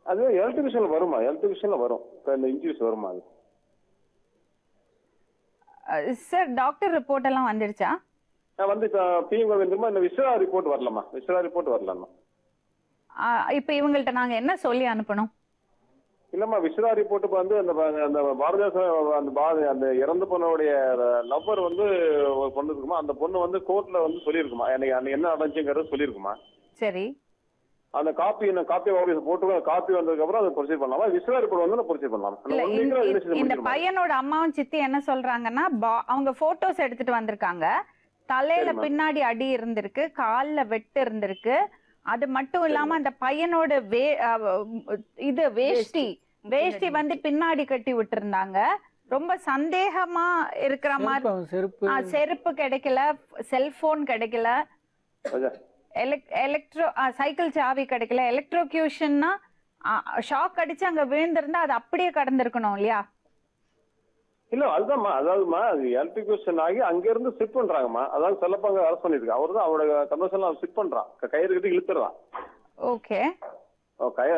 அது எலக்ட்ரிகேஷன்ல வருமா? எலக்ட்ரிகேஷன்ல வரும், இந்த இன்ஜுரிஸ் வருமா? அது சார், டாக்டர் ரிப்போர்ட் எல்லாம் வந்துடுச்சா? வந்து இப்போ பிஎம் வந்துருமா? இந்த விஸ்வா ரிப்போர்ட் வரலாமா? விஸ்வா ரிப்போர்ட் வரலாமா? இப்ப இவங்கள்ட்ட நாங்க என்ன சொல்லி அனுப்பணும்? இல்லம்மா, விஸ்வா ரிப்போர்ட் வந்து அந்த அந்த இறந்த பொண்ணுடைய லவ்வர் வந்து ஒரு பொண்ணு இருக்குமா, அந்த பொண்ணு வந்து கோர்ட்ல வந்து சொல்லியிருக்குமா, எனக்கு என்ன நடந்துச்சுங்கிறது சொல்லியிருக்குமா. சரி, அந்த காப்பி ஆஃபீஸ் போட்டு காப்பி வந்ததுக்கு அப்புறம் அதை ப்ரொசீட் பண்ணலாமா? விஸ்வா ரிப்போர்ட் வந்து ப்ரொசீட் பண்ணலாம். இந்த பையனோட அம்மாவும் சித்தி என்ன சொல்றாங்கன்னா, அவங்க போட்டோஸ் எடுத்துட்டு வந்திருக்காங்க. தலையில பின்னாடி அடி இருந்திருக்கு, கால்ல வெட்டு இருந்திருக்கு. அது மட்டும் இல்லாம அந்த பையனோட வேஷ்டி வந்து பின்னாடி கட்டி விட்டு இருந்தாங்க. ரொம்ப சந்தேகமா இருக்கிற மாதிரி. செருப்பு கிடைக்கல, செல்போன் கிடைக்கல, சைக்கிள் சாவி கிடைக்கல. எலக்ட்ரோக்யூஷன்னா ஷாக் அடிச்சு அங்க விழுந்திருந்தா அது அப்படியே கடந்திருக்கணும் இல்லையா? இல்ல, அதுதான்மா. அதாவதுமா, அது எலக்ட்ரிகேஷன் ஆகி அங்க இருந்து ஷிஃப்ட் பண்றாங்கம்மா. அதாவது செல்லப்பாங்க அரெஸ்ட் பண்ணிருக்கு. அவர் தான் அவரோட கன்வர்ஷன் ஷிஃப்ட் பண்றான், கயிறு கட்டி இழுத்துறான். ஓகே,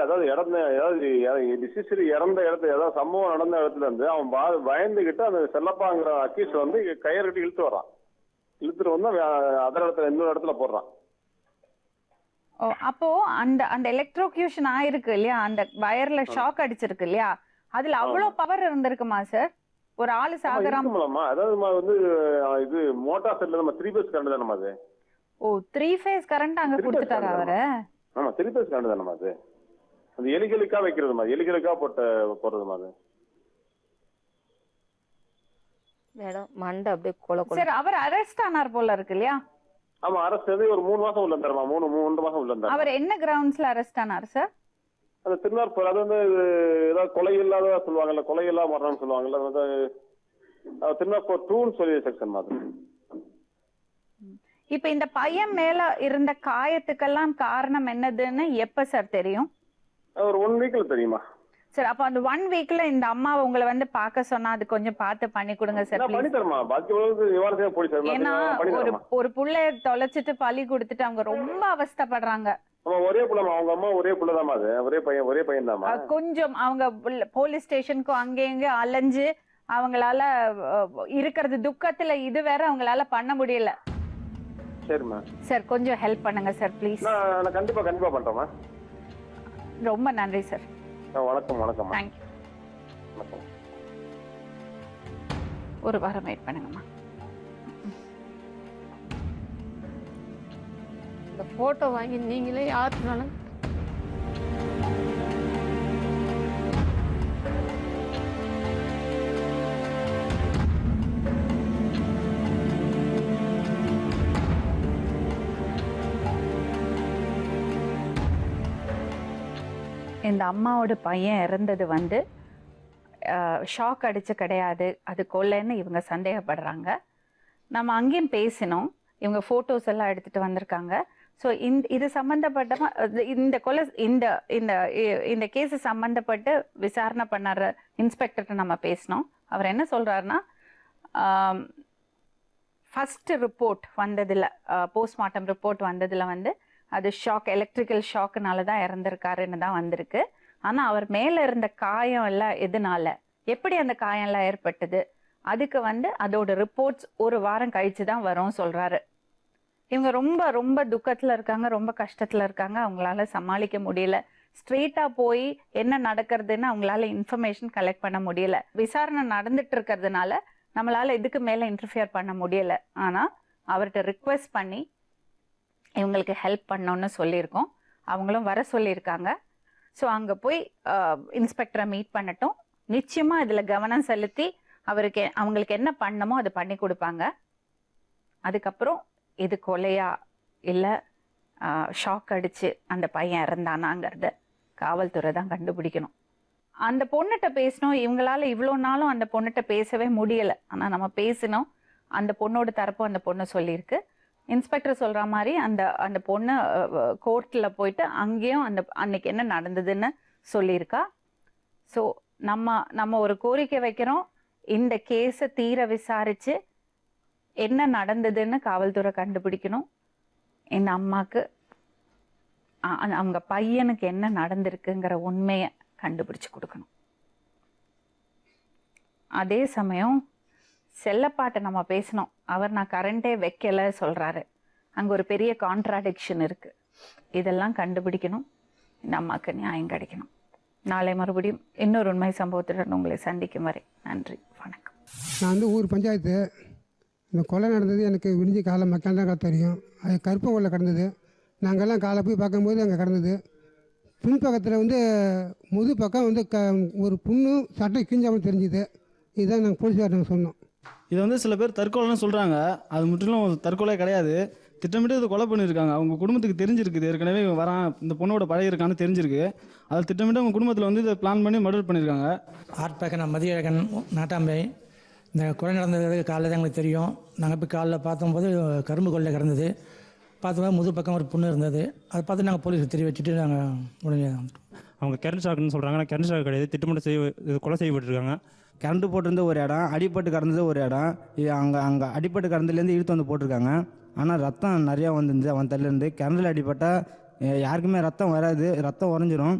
அதாவது இறந்த இடத்துல, ஏதாவது சம்பவம் நடந்த இடத்துல இருந்து அவன் பயந்துகிட்டு அந்த செல்லப்பாங்கிற அக்கீஸ் வந்து கயிறு கட்டி இழுத்து வர்றான். இழுத்துட்டு வந்து அதர் இடத்துல இன்னொரு இடத்துல போடுறான். அப்போ அந்த எலக்ட்ரோக்யூஷன் ஆயிருக்கு இல்லையா, அந்த வயர்ல ஷாக் அடிச்சிருக்கு இல்லையா, அதுல அவ்வளவு பவர் இருந்திருக்குமா சார்? ஒரு ஆளு சாகராம். அதாவது வந்து இது மோட்டார் செட்ல நம்ம 3 பேஸ் கரண்ட் தானே அது. 3 பேஸ் கரண்ட் அங்க கொடுத்துட்டாரா அவரு? ஆமா, 3 பேஸ் கரண்ட் தானே அது. அது எலிகளுக்கா வைக்கிறதுமா, எலிகளுக்கா போடுறதுமா அது. மேடம் மண்டை அப்படியே கொலை. சார், அவர் அரெஸ்ட் ஆனார் போல இருக்கு இல்லையா? ஆமா, அரெஸ்ட் ஆகி ஒரு 3 மாசம் உள்ள இருந்தாருமா. 3 மாசம் உள்ள இருந்தாரு. அவர் என்ன கிரவுண்ட்ஸ்ல அரெஸ்ட் ஆனார் சார்? அது திருநாள் அது வந்து ஏதாவது கொலை இல்லாத சொல்லுவாங்கல்ல, கொலை இல்லாத மரணம்னு சொல்லுவாங்கல்ல, திருநாள் 2ன்னு சொல்லி செக்ஷன் மாதிரி. இப்ப இந்த பையன் மேல இருந்த காயத்துக்கெல்லாம் காரணம் என்னதுன்னு எப்ப சார் தெரியும்? ஒரு 1 வீக்ல தெரியுமா? சார் அப்போ அந்த 1 வீக்ல இந்த அம்மா உங்களை வந்து பார்க்க சொன்னா அது கொஞ்சம் பார்த்து பண்ணி கொடுங்க சார் நான் பண்ணி ப்ளீஸ். தரமா, பாக்கி உலகத்துக்கு நிவாரணம் போலீஸ் ஏன்னா பண்ணி ஒரு தரமா. ஒரு புள்ளைய தொலைச்சிட்டு பழி கொடுத்துட்டு அவங்க ரொம்ப அவஸ்தைப்படுறாங்க. ஆமா, ஒரே புள்ளமா, அவங்க அம்மா ஒரே புள்ளதாமா, அது ஒரே பையன் தாமா. கொஞ்சம் அவங்க போலீஸ் ஸ்டேஷனுக்கும் அங்கே அலைஞ்சு அவங்களால இருக்கிறது துக்கத்துல இது வேற அவங்களால பண்ண முடியல. சரிம்மா சார் கொஞ்சம் ஹெல்ப் பண்ணுங்க சார் ப்ளீஸ். நான் கண்டிப்பா பண்றேம்மா. ரொம்ப நன்றி சார். வணக்கம். தேங்க்யூ. வணக்கம். ஒரு வாரம் வெயிட் பண்ணுங்கம்மா. இந்த போட்டோ வாங்கி நீங்களே யாருனாலும் இந்த அம்மாவோட பையன் இறந்தது வந்து ஷாக் அடிச்சு கிடையாது, அது கொலைன்னு இவங்க சந்தேகப்படுறாங்க. நம்ம அங்கேயும் பேசினோம், இவங்க ஃபோட்டோஸ் எல்லாம் எடுத்துட்டு வந்திருக்காங்க. ஸோ இது சம்மந்தப்பட்ட இந்த கொலை இந்த கேஸு சம்மந்தப்பட்டு விசாரணை பண்ணற இன்ஸ்பெக்டர்கிட்ட நம்ம பேசினோம். அவர் என்ன சொல்றாருன்னா, ஃபர்ஸ்ட் ரிப்போர்ட் வந்ததில், போஸ்ட்மார்ட்டம் ரிப்போர்ட் வந்ததில் வந்து அது எலக்ட்ரிக்கல் ஷாக்குனால தான் இறந்துருக்காருன்னு தான் வந்திருக்கு. ஆனால் அவர் மேலே இருந்த காயம் எல்லாம் எதனால, எப்படி அந்த காயம் எல்லாம் ஏற்பட்டது, அதுக்கு வந்து அதோட ரிப்போர்ட்ஸ் ஒரு வாரம் கழிச்சு தான் வரும் சொல்றாரு. இவங்க ரொம்ப ரொம்ப துக்கத்தில் இருக்காங்க, ரொம்ப கஷ்டத்தில் இருக்காங்க. அவங்களால சமாளிக்க முடியல. ஸ்ட்ரெயிட்டாக போய் என்ன நடக்கிறதுன்னு அவங்களால இன்ஃபர்மேஷன் கலெக்ட் பண்ண முடியல. விசாரணை நடந்துட்டு இருக்கிறதுனால நம்மளால இதுக்கு மேலே இன்டர்ஃபியர் பண்ண முடியல. ஆனால் அவர்கிட்ட ரிக்வெஸ்ட் பண்ணி இவங்களுக்கு ஹெல்ப் பண்ணோன்னு சொல்லியிருக்கோம். அவங்களும் வர சொல்லியிருக்காங்க. ஸோ அங்கே போய் இன்ஸ்பெக்டரை மீட் பண்ணட்டும். நிச்சயமாக இதில் கவனம் செலுத்தி அவங்களுக்கு என்ன பண்ணமோ அதை பண்ணி கொடுப்பாங்க. அதுக்கப்புறம் இது கொலையா இல்லை ஷாக் அடிச்சு அந்த பையன் இறந்தானாங்கிறத காவல்துறை தான் கண்டுபிடிக்கணும். அந்த பொண்ணுகிட்ட பேசணும். இவங்களால இவ்வளோ நாளும் அந்த பொண்ணுகிட்ட பேசவே முடியலை. ஆனால் நம்ம பேசினோம். அந்த பொண்ணோட தரப்பும் அந்த பொண்ணு சொல்லியிருக்கு. இன்ஸ்பெக்டர் சொல்கிற மாதிரி அந்த பொண்ணு கோர்ட்டில் போயிட்டு அங்கேயும் அன்னைக்கு என்ன நடந்ததுன்னு சொல்லியிருக்கா. ஸோ நம்ம ஒரு கோரிக்கை வைக்கிறோம், இந்த கேஸை தீர விசாரித்து என்ன நடந்ததுன்னு காவல்துறை கண்டுபிடிக்கணும். இந்த அம்மாவுக்கு அவங்க பையனுக்கு என்ன நடந்திருக்குங்கிற உண்மையை கண்டுபிடிச்சு கொடுக்கணும். அதே சமயம் செல்லப்பாட்டை நம்ம பேசணும். அவர் நான் கரண்டே வைக்கலை சொல்கிறாரு. அங்கே ஒரு பெரிய கான்ட்ராடிக்ஷன் இருக்குது. இதெல்லாம் கண்டுபிடிக்கணும். இந்த அம்மாவுக்கு நியாயம் கிடைக்கணும். நாளை மறுபடியும் இன்னொரு உண்மை சம்பவத்துடன் உங்களை சந்திக்கும் வரை நன்றி, வணக்கம். நான் வந்து ஊர் பஞ்சாயத்து. இந்த கொலை நடந்தது எனக்கு விடிஞ்சு காலை மக்கள் தான் தெரியும். அது கருப்ப கொள்ளை கிடந்தது. நாங்கள்லாம் காலை போய் பார்க்கும்போது அங்கே கிடந்தது. பின்பக்கத்தில் வந்து முது பக்கம் வந்து ஒரு புண்ணு சட்டை கிஞ்சாமல் தெரிஞ்சுது. இதுதான் நாங்கள் போலீஸ்கார் நாங்கள் சொன்னோம். இது வந்து சில பேர் தற்கொலைன்னு சொல்கிறாங்க. அது முற்றிலும் தற்கொலை கிடையாது. திட்டமிட்டு இது கொலை பண்ணியிருக்காங்க. அவங்க குடும்பத்துக்கு தெரிஞ்சிருக்குது, ஏற்கனவே வரான் இந்த பொண்ணோட பழகிருக்கான்னு தெரிஞ்சிருக்கு. அதில் திட்டமிட்டு அவங்க குடும்பத்தில் வந்து இதை பிளான் பண்ணி மர்டர் பண்ணியிருக்காங்க. ஆர்ட் பேக்கர் நான் மதியழகன் நாட்டாம்பை. இந்த கொலை நடந்தது காலையில் தான் எங்களுக்கு தெரியும். நாங்கள் போய் காலையில் பார்த்தம்போது கரும்பு கொள்ளை கிடந்தது. பார்த்தோம்னா முது பக்கம் ஒரு பொண்ணு இருந்தது. அதை பார்த்து நாங்கள் போலீஸுக்கு தெரிய வச்சுட்டு நாங்கள் உடனே அவங்க கரண்ட் ஷாக்குன்னு சொல்கிறாங்க. ஆனால் கரண்ட் ஷாக் கிடையாது, திட்டமிட்டு கொலை செய்யப்பட்டிருக்காங்க. கரண்ட்டு போட்டிருந்த ஒரு இடம், அடிப்பட்டு கடந்தது ஒரு இடம். இது அங்கே அடிப்பட்டு கடந்ததுலேருந்து இழுத்து வந்து போட்டிருக்காங்க. ஆனால் ரத்தம் நிறையா வந்துருந்துச்சு அவன் தலையிலேருந்து. கரண்டில் அடிப்பட்டால் யாருக்குமே ரத்தம் வராது, ரத்தம் உறைஞ்சிரும்.